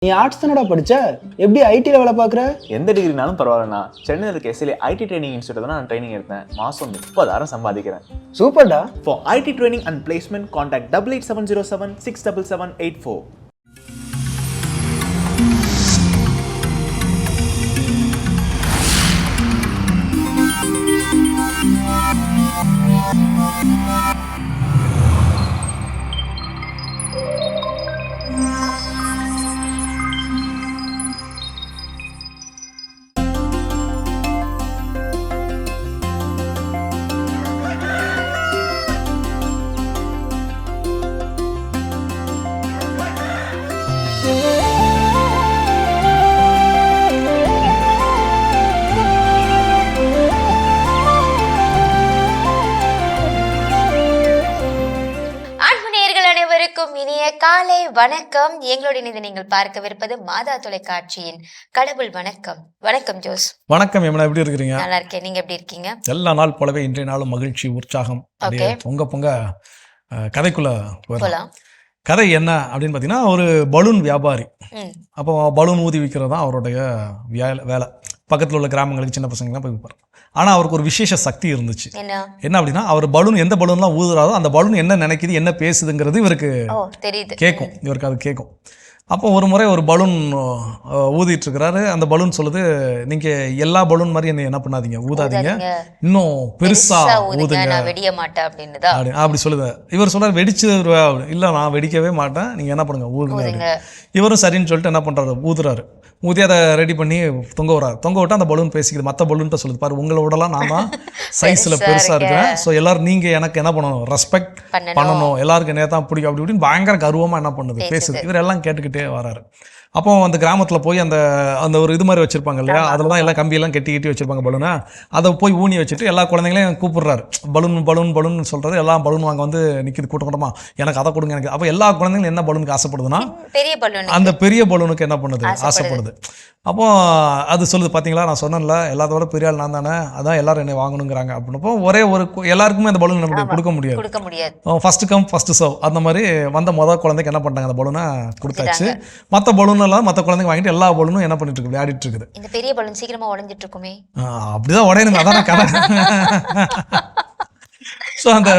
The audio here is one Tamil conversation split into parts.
நீ ஆர்ட்ஸ் தானடா படிச்ச, எப்படி ஐடில வேலை பார்க்குற? எந்த டிகிரினாலும் பரவாயில்லண்ணா. சென்னையில் இருக்க எஸ்எல்ஏ ஐடி ட்ரைனிங் இன்ஸ்டியூட் தான் நான் ட்ரைனிங் எடுத்தேன். மாதம் 30,000 சம்பாதிக்கிறேன். சூப்பர்டா. For IT training and placement, contact 88707 67784. இனிய காலை வணக்கம். எங்களுடைய இதை நீங்கள் பார்க்கவிருப்பது மாதா தொலைக்காட்சியின் கடவுள் வணக்கம். வணக்கம் ஜோஸ். வணக்கம் யமுனா, எப்படி இருக்கிறீங்க? நல்லா இருக்கேன், நீங்க எப்படி இருக்கீங்க? எல்லா நாள் போலவே இன்றைய நாளும் மகிழ்ச்சி, உற்சாகம். பொங்க கதைக்குள்ள போகலாம். கதை என்ன அப்படின்னு பார்த்தீங்கன்னா, ஒரு பலூன் வியாபாரி. அப்போ பலூன் ஊதி விற்கிறது தான் அவருடைய வேலை. பக்கத்தில் உள்ள கிராமங்களுக்கு சின்ன பசங்கள்லாம் போய் விற்பார். ஆனால் அவருக்கு ஒரு விசேஷ சக்தி இருந்துச்சு. என்ன அப்படின்னா, அவர் பலூன் எந்த பலூன்லாம் ஊதுறாரோ அந்த பலூன் என்ன நினைக்குது, என்ன பேசுதுங்கிறது இவருக்கு கேட்கும். இவருக்கு அது கேட்கும். அப்போ ஒரு முறை ஒரு பலூன் ஊதிட்டு இருக்கிறாரு. அந்த பலூன் சொல்லுது, நீங்க எல்லா பலூன் மாதிரி என்ன பண்ணாதீங்க, ஊதாதீங்க, இன்னும் பெருசா ஊதுங்க, அப்படி சொல்லுது. இவர் சொல்றாரு, வெடிச்சு இல்ல நான் வெடிக்கவே மாட்டேன், நீங்க என்ன பண்ணுங்க ஊதுங்க. இவரும் சரின்னு சொல்லிட்டு என்ன பண்றாரு, ஊதுறாரு. ஊதி அதை ரெடி பண்ணி தொங்க விட்டா அந்த பலூன் பேசிக்குது. மற்ற பலூன்ட்ட சொல்லுது, பாரு உங்களோடலாம் நான் தான் சைஸ்ல பெருசா இருக்கிறேன், ஸோ எல்லாரும் நீங்க எனக்கு என்ன பண்ணணும், ரெஸ்பெக்ட் பண்ணணும், எல்லாருக்கும் என்ன தான் பிடிக்கும் அப்படி இப்படின்னு பயங்கர கர்வமா என்ன பண்ணுது, பேசுது. இவர் எல்லாம் கேட்டுக்கிட்டே வராரு. அப்போ அந்த கிராமத்தில் போய் அந்த அந்த ஒரு இது மாதிரி வச்சிருப்பாங்க இல்லையா, அதில் தான் எல்லாம் கம்பியெல்லாம் கட்டி வச்சிருப்பாங்க பலூனை. அதை போய் ஊனி வச்சுட்டு எல்லா குழந்தைங்களையும் கூப்பிடுறாரு. பலூன் சொல்றது, எல்லாம் பலூன் வாங்க வந்து நிற்கிது கூட்டமா, எனக்கு அதை கொடுங்க எனக்கு. அப்போ எல்லா குழந்தைங்களும் என்ன பலூனுக்கு ஆசைப்படுதுன்னா, அந்த பெரிய பலூனுக்கு என்ன பண்ணுது, ஆசைப்படுது. அப்போ அது சொல்லுது, பார்த்தீங்களா நான் சொன்னேன்ல எல்லாத்தோட பெரிய ஆள் நான் தானே, அதான் எல்லாரும் என்னை வாங்கணுங்கிறாங்க அப்படின்னப்போ ஒரே ஒரு எல்லாருக்குமே அந்த பலூன் நம்ம கொடுக்க முடியாது. First come first serve. அந்த மாதிரி வந்த முதல் குழந்தைக்கு என்ன பண்ணிட்டாங்க, அந்த பலூனை கொடுத்தாச்சு. மற்ற பலூன் எல்லாம் மற்ற குழந்தைங்க வாங்கிட்டு எல்லா பலூனும் என்ன பண்ணிட்டு இருக்கு, விளையாடிட்டு இருக்குது. இந்த பெரிய பலூன் சீக்கிரமா உடைஞ்சிட்டு இருக்குமே. அப்படிதான் உடையணும், அதான கதை. ஸோ அந்த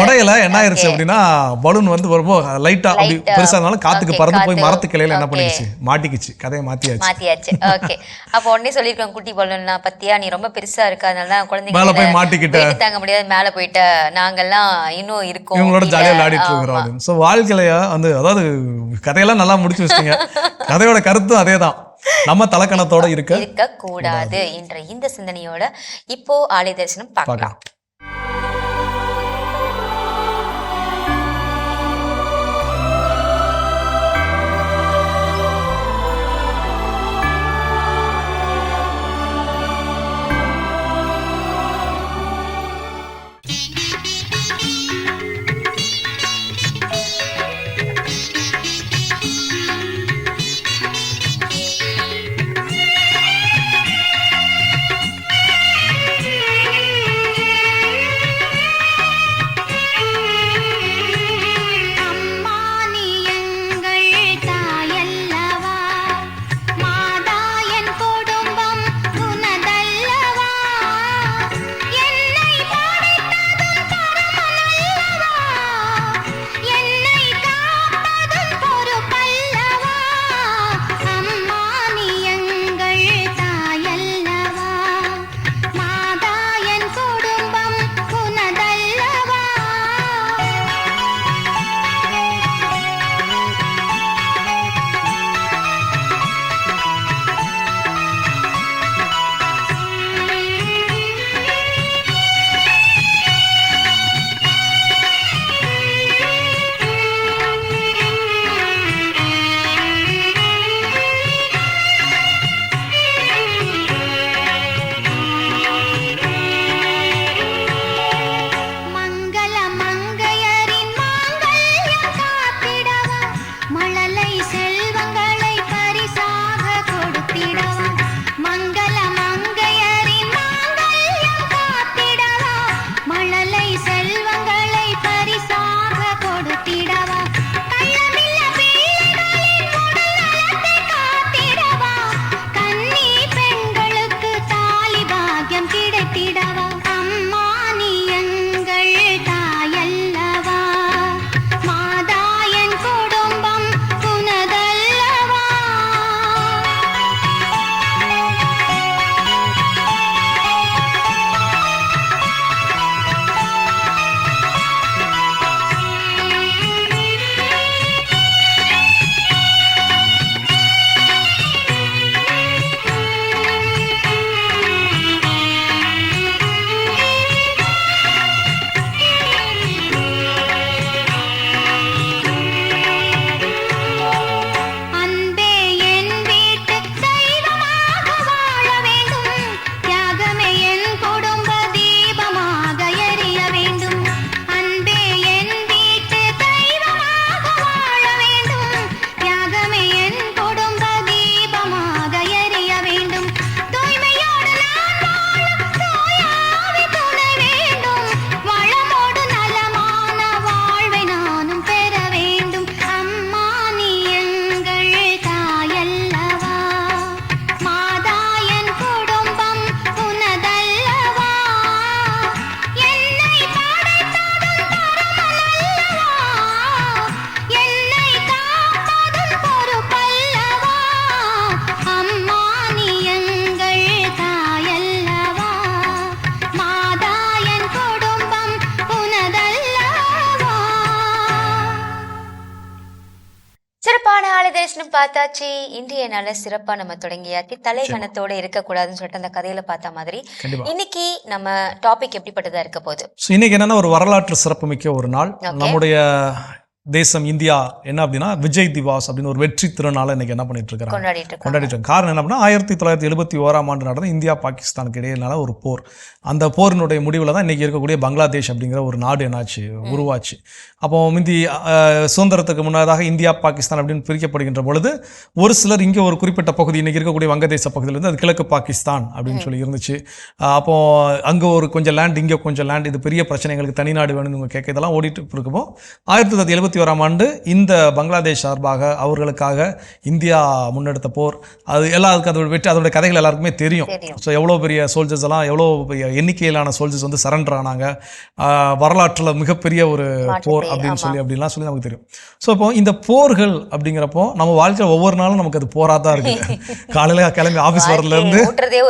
உடையில என்ன ஆயிருச்சு அப்படின்னா, பலூன் வந்து வரும்போது லைட்டா அப்படி பெருசா இருந்தாலும் காத்துக்கு பறந்து போய் மரத்து கிளையில என்ன பண்ணிடுச்சு, மாட்டிக்கிச்சு. கதையை மாத்தியாச்சு. ஓகே, அப்ப உடனே சொல்லிருக்கோம், குட்டி பலூன்லாம் பத்தியா நீ ரொம்ப பெருசா இருக்கு, அதனால குழந்தைங்க மேல போய் மாட்டிக்கிட்டு தாங்க முடியாது, மேல போயிட்ட நாங்கெல்லாம் இன்னும் இருக்கோம், இவங்களோட ஜாலியா விளையாடிட்டு இருக்கிறோம். ஸோ வாழ்க்கையில வந்து அதாவது கதையெல்லாம் நல்லா முடிச்சு வச்சிட்டீங்க. கதையோட கருத்தும் அதே தான், நம்ம தலக்கணத்தோட இருக்க கூடாது என்ற இந்த சிந்தனையோட இப்போ ஆலய தரிசனம் பார்க்கலாம். பார்த்தாச்சு. இன்றைய நாள சிறப்பா நம்ம தொடங்கியாச்சு. தலைகணத்தோட இருக்கக்கூடாதுன்னு சொல்லிட்டு அந்த கதையில பார்த்த மாதிரி இன்னைக்கு நம்ம டாபிக் எப்படிப்பட்டதா இருக்க போகுது? இன்னைக்கு என்னன்னா ஒரு வரலாற்று சிறப்புமிக்க ஒரு நாள். நம்முடைய தேசம் இந்தியா என்ன அப்படின்னா விஜய் திவாஸ் அப்படின்னு ஒரு வெற்றி திருநாளை இன்னைக்கு என்ன பண்ணிட்டு இருக்காங்க, கொண்டாடிட்டு. காரணம் என்ன அப்படின்னா 1971 நடந்த இந்தியா பாகிஸ்தானுக்கு இடையிலான ஒரு போர். அந்த போரினுடைய முடிவில் தான் இன்னைக்கு இருக்கக்கூடிய பங்களாதேஷ் அப்படிங்கிற ஒரு நாடு என்னாச்சு, உருவாச்சு. அப்போ முந்தி சுதந்திரத்துக்கு முன்னதாக இந்தியா பாகிஸ்தான் அப்படின்னு பிரிக்கப்படுகின்ற பொழுது ஒரு சிலர் இங்கே ஒரு குறிப்பிட்ட பகுதி இன்னைக்கு இருக்கக்கூடிய வங்கதேச பகுதியிலேருந்து அது கிழக்கு பாகிஸ்தான் அப்படின்னு சொல்லி இருந்துச்சு. அப்போ அங்கே ஒரு கொஞ்சம் லேண்ட், இங்கே கொஞ்சம் லேண்ட், இது பெரிய பிரச்சனைகளுக்கு தனிநாடு வேணும்னு இவங்க கேட்க இதெல்லாம் ஓடிட்டு இருக்குமோ 1971 இந்த பங்களாதேஷ் சார்பாக அவர்களுக்காக இந்தியா முன்னெடுத்த போர், அது எல்லாருக்கும் அதோட வெற்றி, அதோட கதைகள் எல்லாருக்குமே தெரியும். ஸோ எவ்வளோ பெரிய சோல்ஜர்ஸ் எல்லாம், எவ்வளோ பெரிய எண்ணிக்கையிலான சோல்ஜர்ஸ் வந்து சரண்டர் ஆனாங்க, வரலாற்றில் மிகப்பெரிய ஒரு போர் அப்படின்னு அப்படின்லாம் சொல்லி நமக்கு தெரியும். ஸோ இப்போ இந்த போர்கள் அப்படிங்கிறப்போ நம்ம வாழ்க்கையில் ஒவ்வொரு நாளும் நமக்கு அது போராக தான் இருக்குது. காலையில் கிளம்பி ஆஃபீஸ் வரதுலேருந்து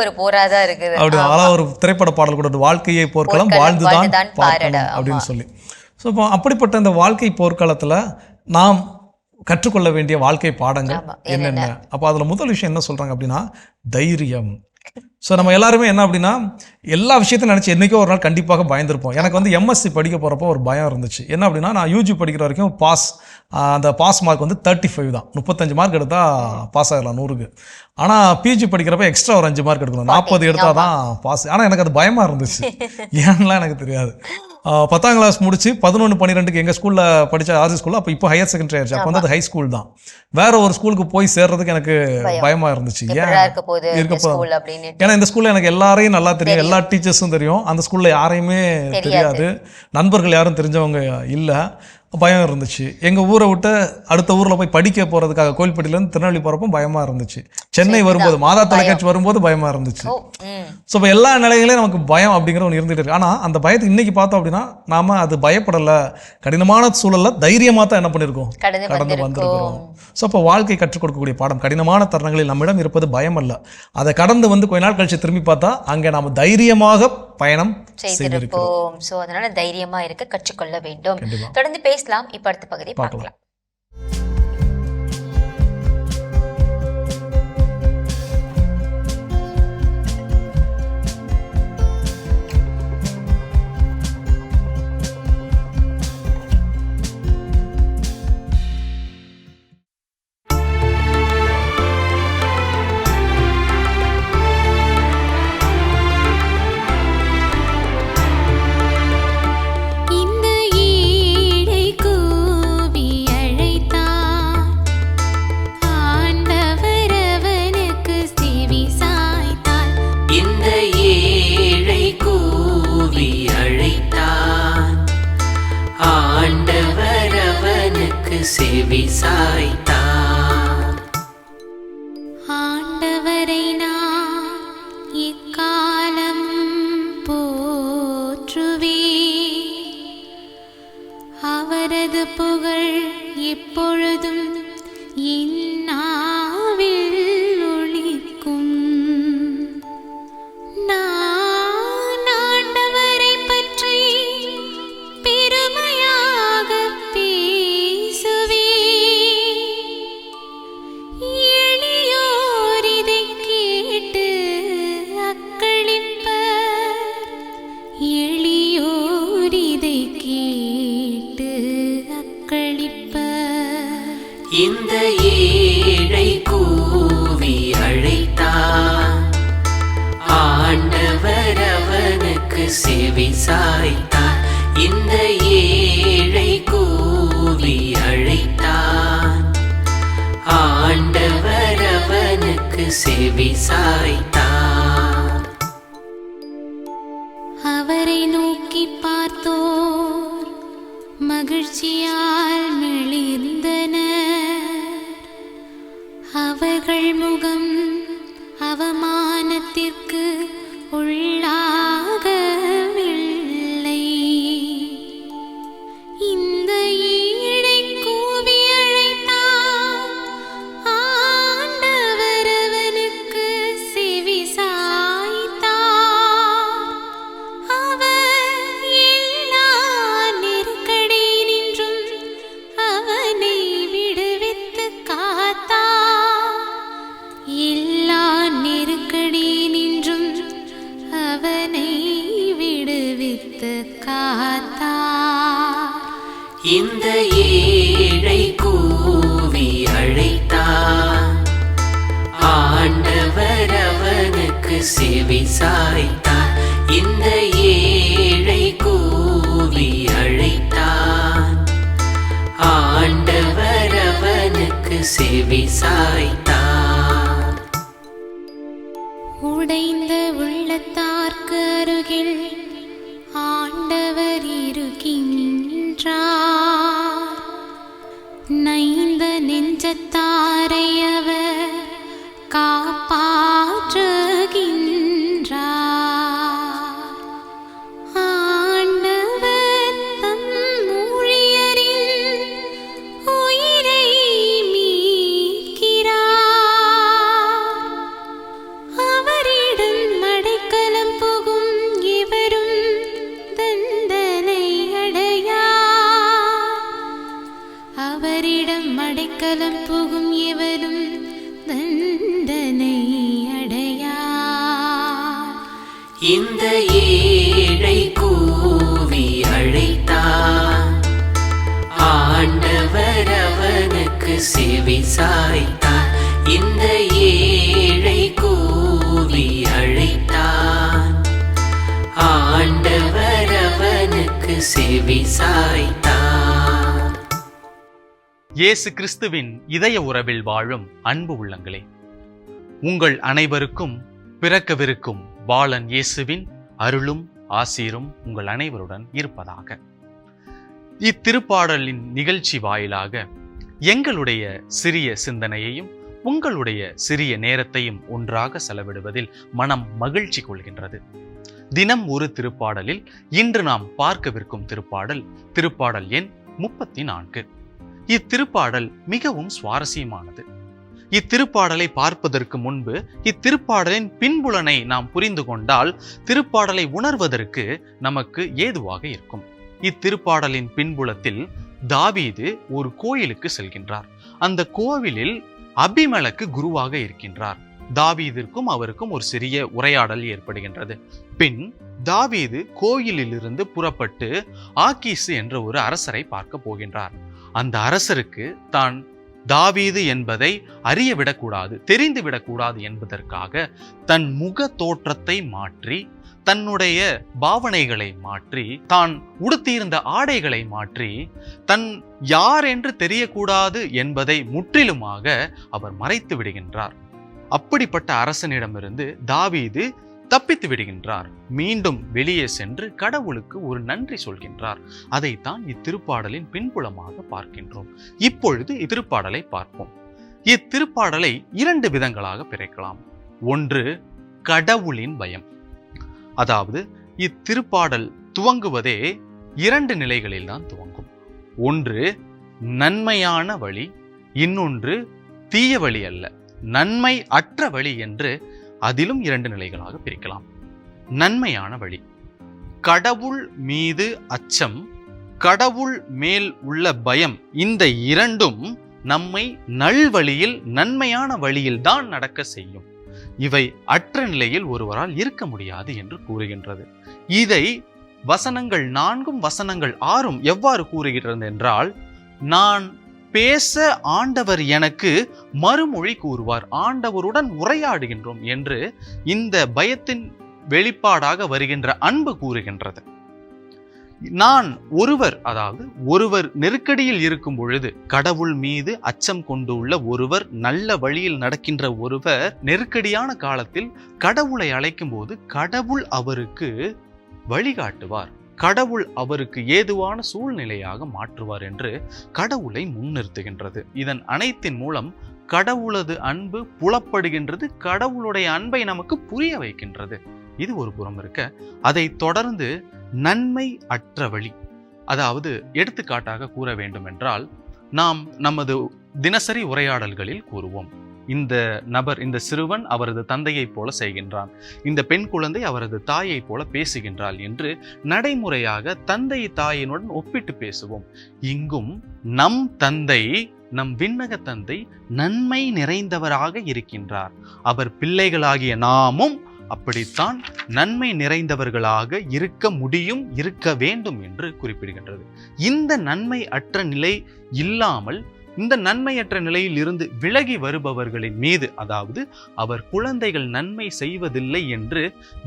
ஒரு போராக தான் இருக்குது. அப்படி அதெல்லாம் ஒரு திரைப்பட பாடல் கூட, வாழ்க்கையை போர்க்களம் வாழ்ந்துதான் பார்க்கணும் அப்படின்னு சொல்லி. ஸோ இப்போ அப்படிப்பட்ட இந்த வாழ்க்கை போர்க்களத்தில் நாம் கற்றுக்கொள்ள வேண்டிய வாழ்க்கை பாடங்கள் என்னென்ன? அப்போ அதில் முதல் விஷயம் என்ன சொல்கிறாங்க அப்படின்னா தைரியம். ஸோ நம்ம எல்லாருமே என்ன அப்படின்னா எல்லா விஷயத்தையும் நினச்சி என்றைக்கோ ஒரு நாள் கண்டிப்பாக பயந்துருப்போம். எனக்கு வந்து எம்எஸ்சி படிக்க போகிறப்போ ஒரு பயம் இருந்துச்சு. என்ன அப்படின்னா நான் யூஜி படிக்கிற வரைக்கும் அந்த பாஸ் மார்க் வந்து 35 தான், 35 மார்க் எடுத்தால் பாஸ் ஆகலாம் 100க்கு. ஆனால் பிஜி படிக்கிறப்ப எக்ஸ்ட்ரா ஒரு 5 மார்க் எடுக்கணும், 40 எடுத்தால் தான் பாஸ். ஆனால் எனக்கு அது பயமாக இருந்துச்சு, ஏன்லாம் எனக்கு தெரியாது. 10ஆம் கிளாஸ் முடிச்சு 11, 12க்கு எங்கள் ஸ்கூலில் படித்த ஆர்சி ஸ்கூலில், அப்போ இப்போ ஹையர் செகண்டரி ஆயிடுச்சு. அப்போ வந்து அது ஹை ஸ்கூல் தான். வேற ஒரு ஸ்கூலுக்கு போய் சேர்றதுக்கு எனக்கு பயமா இருந்துச்சு. ஏன் இருக்க போகுது, ஏன்னா இந்த ஸ்கூல்ல எனக்கு எல்லாரையும் நல்லா தெரியும், எல்லா டீச்சர்ஸும் தெரியும். அந்த ஸ்கூல்ல யாரையுமே தெரியாது, நண்பர்கள் யாரும் தெரிஞ்சவங்க இல்லை. பயம் இருந்துச்சு. எங்கள் ஊரை விட்டு அடுத்த ஊரில் போய் படிக்க போகிறதுக்காக கோயில்பட்டியிலேருந்து திருநெல்வேலி போகிறப்போ பயமாக இருந்துச்சு. சென்னை வரும்போது, மாதா தொலைக்காட்சி வரும்போது பயமாக இருந்துச்சு. ஸோ இப்போ எல்லா நிலைகளையும் நமக்கு பயம் அப்படிங்கிற ஒன்று இருந்துகிட்டு இருக்கு. ஆனால் அந்த பயத்தை இன்னைக்கு பார்த்தோம் அப்படின்னா நாம் அது பயப்படலை, கடினமான சூழலில் தைரியமாக தான் என்ன பண்ணியிருக்கோம், கடந்து வந்திருக்கிறோம். ஸோ அப்போ வாழ்க்கை கற்றுக் கொடுக்கக்கூடிய பாடம், கடினமான தருணங்களில் நம்மிடம் இருப்பது பயம் அல்ல, அதை கடந்து வந்து கொஞ்ச நாள் கழிச்சு திரும்பி பார்த்தா அங்கே நாம் தைரியமாக பயணம் செய்திருக்கிறோம். ஸோ அதனால தைரியமா இருக்க கற்றுக்கொள்ள வேண்டும். தொடர்ந்து பேசலாம். இப்ப அடுத்த பகுதி பார்க்கலாம். ஆண்டவரை நான் எக்காலம் போற்றுவே, அவரது புகழ் எப்பொழுதும் என் நாவில் ஒலிக்கும். நான் ஆண்டவரை பற்றி பெருமையாக பேசுவே, எளியோர் இதை கேட்டு அக்களிப்பர், எளியோர் இதை கேட்டு அக்களிப்பர். இந்த ஏழை கூவி அழைத்தான், ஆண்டவர் அவனுக்கு செவி சாய்த்தார். இந்த ஏழை கூவி அழைத்தான், ஆண்டவர் அவனுக்கு செவி சாய்த்தார். அவரை நோக்கி பார்த்தோர் மகிழ்ச்சியால் மெளிர்ந்தனர், அவர்கள் முகம் அவமானத்திற்கு உள்ளாகவில்லை. இந்த ஏழை கூவி அழைத்தான், ஆண்டவர் அவனுக்கு செவி சாய்த்தார். அவர் எல்லா நெருக்கடி நின்றும் அவனை விடுவித்து காத்தார். செவி சாய்த்தார். இந்த ஏழை கூவி அழைத்தார். ஆண்டவர் அவனுக்கு செவி சாய்த்தார். உடைந்த உள்ளத்தார்க்கு அருகில் ஆண்டவர் இருக்கின்றார். நைந்த நெஞ்சத்தாரை அவர் காப்பாற்றுகின்றார். ஆண்டவர் தம் ஊழியரின் உயிரை மீட்கிறார். அவரிடம் மடைக்கலம் புகும் எவரும் தண்டனை அடையார். அவரிடம் மடைக்கலம் புகும் எவரும் தண்டனை அடையார். இந்த ஏழை கூவி அழைத்தார். ஆண்டவர் அவனுக்கு செவி சாய்த்தார். இந்த ஏழை கூவி அழைத்தார். ஆண்டவர் அவனுக்கு செவி சாய்த்தார். இயேசு கிறிஸ்துவின் இதய உறவில் வாழும் அன்பு உள்ளங்களே, உங்கள் அனைவருக்கும் பிறக்கவிருக்கும் பாலன் இயேசுவின் அருளும் ஆசீரும் உங்கள் அனைவருடன் இருப்பதாக. இத்திருப்பாடலின் நிகழ்ச்சி வாயிலாக எங்களுடைய சிறிய சிந்தனையையும் உங்களுடைய சிறிய நேரத்தையும் ஒன்றாக செலவிடுவதில் மனம் மகிழ்ச்சி கொள்கின்றது. தினம் ஒரு திருப்பாடலில் இன்று நாம் பார்க்கவிருக்கும் திருப்பாடல் எண் 34. இத்திருப்பாடல் மிகவும் சுவாரஸ்யமானது. இத்திருப்பாடலை பார்ப்பதற்கு முன்பு இத்திருப்பாடலின் பின்புலனை நாம் புரிந்து கொண்டால் திருப்பாடலை உணர்வதற்கு நமக்கு ஏதுவாக இருக்கும். இத்திருப்பாடலின் பின்புலத்தில் தாவீது ஒரு கோயிலுக்கு செல்கின்றார். அந்த கோவிலில் அபிமெலக்கு குருவாக இருக்கின்றார். தாவீதிற்கும் அவருக்கும் ஒரு சிறிய உரையாடல் ஏற்படுகின்றது. பின் தாவீது கோயிலிலிருந்து புறப்பட்டு ஆக்கீசு என்ற ஒரு அரசரை பார்க்க போகின்றார். அந்த அரசருக்கு தான் தாவீது என்பதை அறியவிடக்கூடாது, தெரிந்துவிடக்கூடாது என்பதற்காக தன் முக தோற்றத்தை மாற்றி, தன்னுடைய பாவனைகளை மாற்றி, தான் உடுத்தியிருந்த ஆடைகளை மாற்றி, தன் யார் என்று தெரியக்கூடாது என்பதை முற்றிலுமாக அவர் மறைத்து விடுகின்றார். அப்படிப்பட்ட அரசனிடமிருந்து தாவீது தப்பித்து விடுகின்றார். மீண்டும் வெளியே சென்று கடவுளுக்கு ஒரு நன்றி சொல்கின்றார். அதைத்தான் இத்திருப்பாடலின் பின்புலமாக பார்க்கின்றோம். இப்பொழுது இத்திருப்பாடலை பார்ப்போம். இத்திருப்பாடலை 2 விதங்களாக பிரிக்கலாம். ஒன்று, கடவுளின் பயம். அதாவது இத்திருப்பாடல் துவங்குவதே 2 நிலைகளில் தான் துவங்கும். ஒன்று நன்மையான வழி, இன்னொன்று தீய வழி அல்ல, நன்மை அற்ற வழி என்று அதிலும் 2 நிலைகளாக பிரிக்கலாம். நன்மையான வழி, கடவுள் மீது அச்சம், கடவுள் மேல் உள்ள பயம், இந்த 2ம் நம்மை நல்வழியில் நன்மையான வழியில் தான் நடக்க செய்யும். இவை அற்ற நிலையில் ஒருவரால் இருக்க முடியாது என்று கூறுகின்றது. இதை வசனங்கள் 4ம் வசனங்கள் 6ம் எவ்வாறு கூறுகின்றது என்றால், நான் பேச ஆண்டவர் எனக்கு மறுமொழி கூறுவார், ஆண்டவருடன் உரையாடுகின்றோம் என்று இந்த பயத்தின் வெளிப்பாடாக வருகின்ற அன்பு கூறுகின்றது. நான் ஒருவர் நெருக்கடியில் இருக்கும் பொழுது, கடவுள் மீது அச்சம் கொண்டுள்ள ஒருவர், நல்ல வழியில் நடக்கின்ற ஒருவர் நெருக்கடியான காலத்தில் கடவுளை அழைக்கும் போது கடவுள் அவருக்கு வழிகாட்டுவார், கடவுள் அவருக்கு ஏதுவான சூழ்நிலையாக மாற்றுவார் என்று கடவுளை முன்னிறுத்துகின்றது. இதன் அனைத்தின் மூலம் கடவுளது அன்பு புலப்படுகின்றது, கடவுளுடைய அன்பை நமக்கு புரிய வைக்கின்றது. இது ஒரு புறம் இருக்க, அதை தொடர்ந்து நன்மை அற்ற வழி. அதாவது எடுத்துக்காட்டாக கூற வேண்டும் என்றால், நாம் நமது தினசரி உரையாடல்களில் கூறுவோம், இந்த நபர், இந்த சிறுவன் அவரது தந்தையைப் போல செய்கின்றான், இந்த பெண் குழந்தை அவரது தாயைப் போல பேசுகின்றாள் என்று நடைமுறையாக தந்தை தாயினுடன் ஒப்பிட்டு பேசுவோம். இங்கும் நம் தந்தை, நம் விண்ணக தந்தை நன்மை நிறைந்தவராக இருக்கின்றார். அவர் பிள்ளைகளாகிய நாமும் அப்படித்தான் நன்மை நிறைந்தவர்களாக இருக்க முடியும், இருக்க வேண்டும் என்று குறிப்பிடுகின்றது. இந்த நன்மை அற்ற நிலை இல்லாமல் இந்த நன்மையற்ற நிலையில் இருந்து விலகி வருபவர்களின் மீது, அதாவது அவர் குழந்தைகள் நன்மை செய்வதில்லை என்று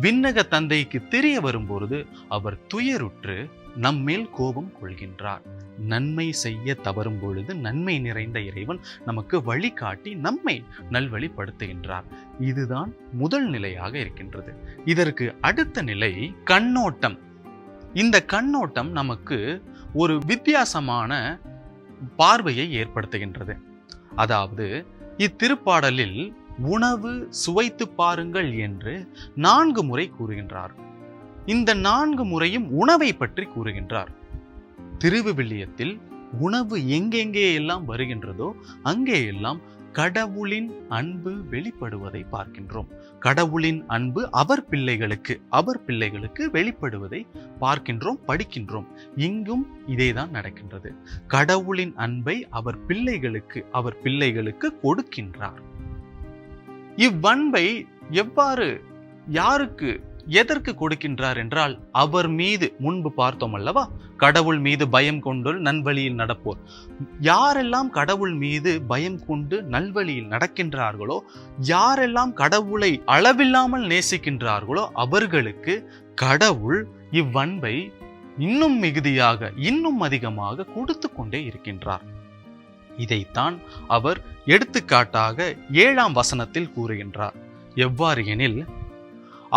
விண்ணக தந்தைக்கு தெரிய வரும்பொழுது அவர் துயருற்று நம்மேல் கோபம் கொள்கின்றார். நன்மை செய்ய தவறும் பொழுது நன்மை நிறைந்த இறைவன் நமக்கு வழிகாட்டி நம்மை நல்வழிப்படுத்துகின்றார். இதுதான் முதல் நிலையாக இருக்கின்றது. இதற்கு அடுத்த நிலை கண்ணோட்டம். இந்த கண்ணோட்டம் நமக்கு ஒரு வித்தியாசமான பார்வையை ஏற்படுத்துகின்றது. அதாவது இத்திருப்பாடலில் உணவு சுவைத்து பாருங்கள் என்று 4 முறை கூறுகின்றார். இந்த 4 முறையும் உணவை பற்றி கூறுகின்றார். திருவிவிலியத்தில் உணவு எங்கெங்கே எல்லாம் வருகின்றதோ அங்கே எல்லாம் கடவுளின் அன்பு வெளிப்படுவதை பார்க்கின்றோம். கடவுளின் அன்பு அவர் பிள்ளைகளுக்கு வெளிப்படுவதை பார்க்கின்றோம், படிக்கின்றோம். இங்கும் இதேதான் நடக்கின்றது. கடவுளின் அன்பை அவர் பிள்ளைகளுக்கு கொடுக்கின்றார். இவ்வன்பை எவ்வாறு, யாருக்கு, எதற்கு கொடுக்கின்றார் என்றால், அவர் மீது, முன்பு பார்த்தோம் அல்லவா, கடவுள் மீது பயம் கொண்டு நல்வழியில் நடப்போர். யாரெல்லாம் கடவுள் மீது பயம் கொண்டு நல்வழியில் நடக்கின்றார்களோ, யாரெல்லாம் கடவுளை அளவில்லாமல் நேசிக்கின்றார்களோ அவர்களுக்கு கடவுள் இவ்வன்பை இன்னும் மிகுதியாக, இன்னும் அதிகமாக கொடுத்து கொண்டே இருக்கின்றார். இதைத்தான் அவர் எடுத்துக்காட்டாக 7ஆம் வசனத்தில் கூறுகின்றார். எவ்வாறு எனில்,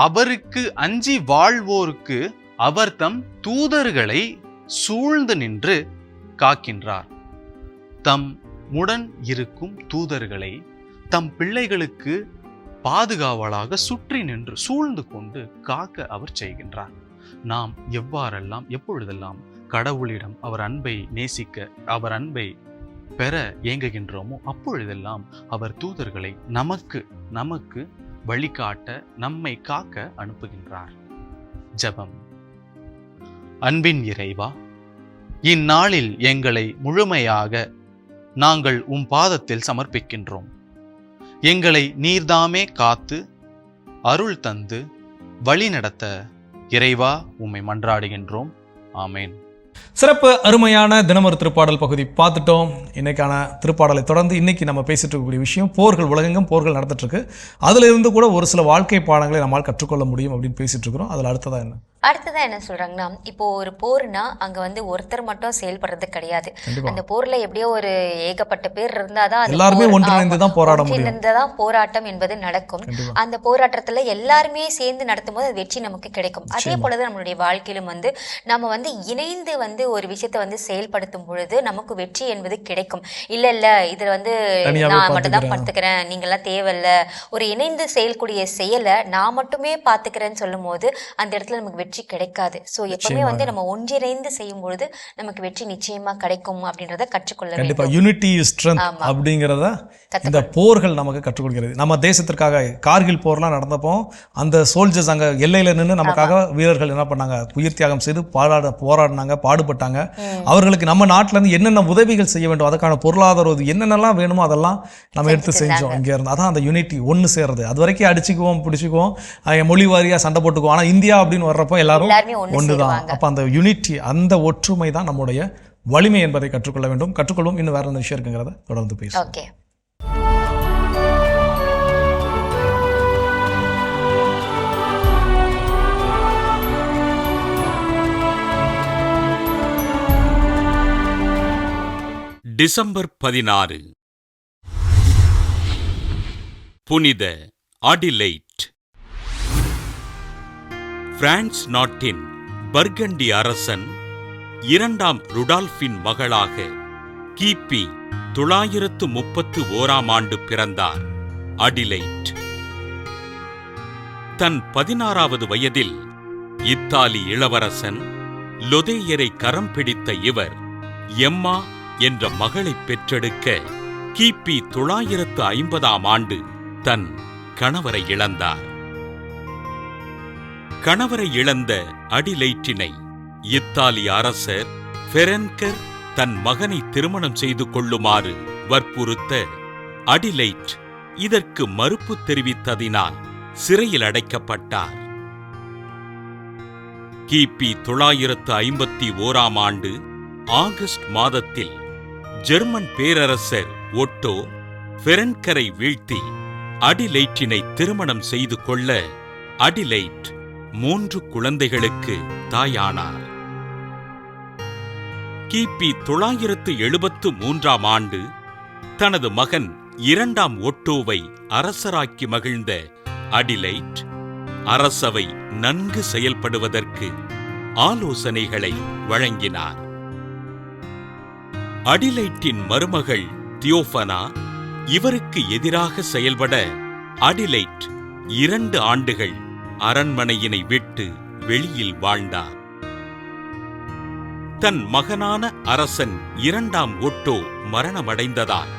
அவருக்கு அஞ்சி வாழ்வோருக்கு அவர் தம் தூதர்களை சூழ்ந்து நின்று காக்கின்றார். தம் உடன் இருக்கும் தூதர்களை தம் பிள்ளைகளுக்கு பாதுகாவலாக சுற்றி நின்று சூழ்ந்து கொண்டு காக்க அவர் செய்கின்றார். நாம் எவ்வாறெல்லாம் எப்பொழுதெல்லாம் கடவுளிடம் அவர் அன்பை நேசிக்க, அவர் அன்பை பெற ஏங்குகின்றோமோ அப்பொழுதெல்லாம் அவர் தூதர்களை நமக்கு வழிகாட்ட, நம்மை காக்க அனுப்புகின்றார். ஜெபம். அன்பின் இறைவா, இந்நாளில் எங்களை முழுமையாக நாங்கள் உம் பாதத்தில் சமர்ப்பிக்கின்றோம். எங்களை நீர்தாமே காத்து அருள் தந்து வழி நடத்த இறைவா உம்மை மன்றாடுகின்றோம். ஆமேன். சிறப்பு அருமையான தினமொரு திருப்பாடல் பகுதி பார்த்துட்டோம். இன்னைக்கான திருப்பாடலை தொடர்ந்து இன்னைக்கு நம்ம பேசிட்டு இருக்கக்கூடிய விஷயம், போர்கள், உலகெங்கும் போர்கள் நடந்துட்டு இருக்கு. அதுல இருந்து கூட ஒரு சில வாழ்க்கை பாடங்களை நம்மால் கற்றுக்கொள்ள முடியும் அப்படின்னு பேசிட்டு இருக்கிறோம். அதுல அடுத்ததா என்ன சொல்றாங்கன்னா, இப்போ ஒரு போர்னா அங்க வந்து ஒருத்தர் மட்டும் செயல்படுறது கிடையாது. அந்த போர்ல எப்படியோ ஒரு ஏகப்பட்ட பேர் இருந்தாதான் எல்லாருமே ஒன்றிணைந்துதான் போராட முடியும். போராட்டம் என்பது நடக்கும். அந்த போராட்டத்துல எல்லாருமே சேர்ந்து நடத்தும் போது அது வெற்றி நமக்கு கிடைக்கும். அதே போலதான் நம்மளுடைய வாழ்க்கையிலும் வந்து நம்ம வந்து இணைந்து வந்து ஒரு விஷயத்தை வந்து செயல்படுத்தும் பொழுது நமக்கு வெற்றி என்பது கிடைக்கும். இல்ல இதுல வந்து நான் மட்டும் தான் பார்த்துக்கிறேன், நீங்க எல்லாம் தேவையில்ல, ஒரு இணைந்து செயல்கூடிய செயலை நான் மட்டுமே பார்த்துக்கிறேன்னு சொல்லும் போது அந்த இடத்துல நமக்கு வெற்றி கிடைக்காது. சோ எப்பவுமே வந்து நம்ம ஒன்றிணைந்து செய்யும் பொழுது நமக்கு வெற்றி நிச்சயமா கிடைக்கும் அப்படின்றத கற்றுக்கொள்ள வேண்டும். யூனிட்டி இஸ் ஸ்ட்ரெங்த் அப்படிங்கறத இந்த போர்கள் நமக்கு கற்றுக் கொடுக்கிறது. நம்ம தேசத்திற்காக கார்கில் போர்லாம் நடந்தப்போ அந்த சோல்ஜர்ஸ் அங்க எல்லையில நின்று நமக்காக வீரர்கள் என்ன பண்ணாங்க, உயிர் தியாகம் செய்து போராடினாங்க, பாடுபட்டாங்க. அவர்களுக்கு நம்ம நாட்டுல இருந்து என்னென்ன உதவிகள் செய்ய வேண்டும், அதுக்கான பொருளாதார உதவி என்னென்னலாம் வேணுமோ அதெல்லாம் நம்ம எடுத்து செஞ்சோம். இங்க இருந்து அதான் அந்த யூனிட்டி, ஒன்னு சேர்றது. அது வரைக்கும் அடிச்சுக்குவோம், பிடிச்சுக்குவோம், மொழி வாரியா சண்டை போட்டுக்குவோம். ஆனா இந்தியா அப்படின்னு வர்றப்போ எல்லாரும் ஒண்ணுதான். அப்ப அந்த யூனிட்டி, அந்த ஒற்றுமை தான் நம்முடைய வலிமை என்பதை கற்றுக்கொள்ள வேண்டும். கற்றுக்கொள்வோம். இன்னும் வேற என்ன விஷயம் இருக்குங்கிறத தொடர்ந்து பேசுவோம். டிசம்பர் 16 புனித அடிலைட். பிரான்ஸ் நாட்டின் பர்கண்டி அரசன் 2ஆம் ருடால்ஃபின் மகளாக கிபி 931ஆம் ஆண்டு பிறந்தார் அடிலைட். தன் 16வது வயதில் இத்தாலி இளவரசன் லொதேயரை கரம் பிடித்த இவர் எம்மா என்ற மகளை பெற்றெடுக்க கிபி 950ஆம் ஆண்டு தன் கணவரை இழந்தார். கணவரை இழந்த அடிலைட்டினை இத்தாலி அரசர் ஃபெரென்கர் தன் மகனை திருமணம் செய்து கொள்ளுமாறு வற்புறுத்த அடிலைட் இதற்கு மறுப்பு தெரிவித்ததினால் சிறையில் அடைக்கப்பட்டார். கிபி 951ஆம் ஆண்டு ஆகஸ்ட் மாதத்தில் ஜெர்மன் பேரரசர் ஒட்டோ ஃபெரன்கரை வீழ்த்தி அடிலைட்டினை திருமணம் செய்து கொள்ள அடிலைட் 3 குழந்தைகளுக்கு தாயானார். கிபி 973ஆம் ஆண்டு தனது மகன் 2ஆம் ஒட்டோவை அரசராக்கி மகிழ்ந்த அடிலைட் அரசவை நன்கு செயல்படுவதற்கு ஆலோசனைகளை வழங்கினார். அடிலைட்டின் மருமகள் தியோஃபனா இவருக்கு எதிராக செயல்பட அடிலைட் 2 ஆண்டுகள் அரண்மனையினை விட்டு வெளியில் வாழ்ந்தார். தன் மகனான அரசன் 2ஆம் ஒட்டோ மரணமடைந்ததால்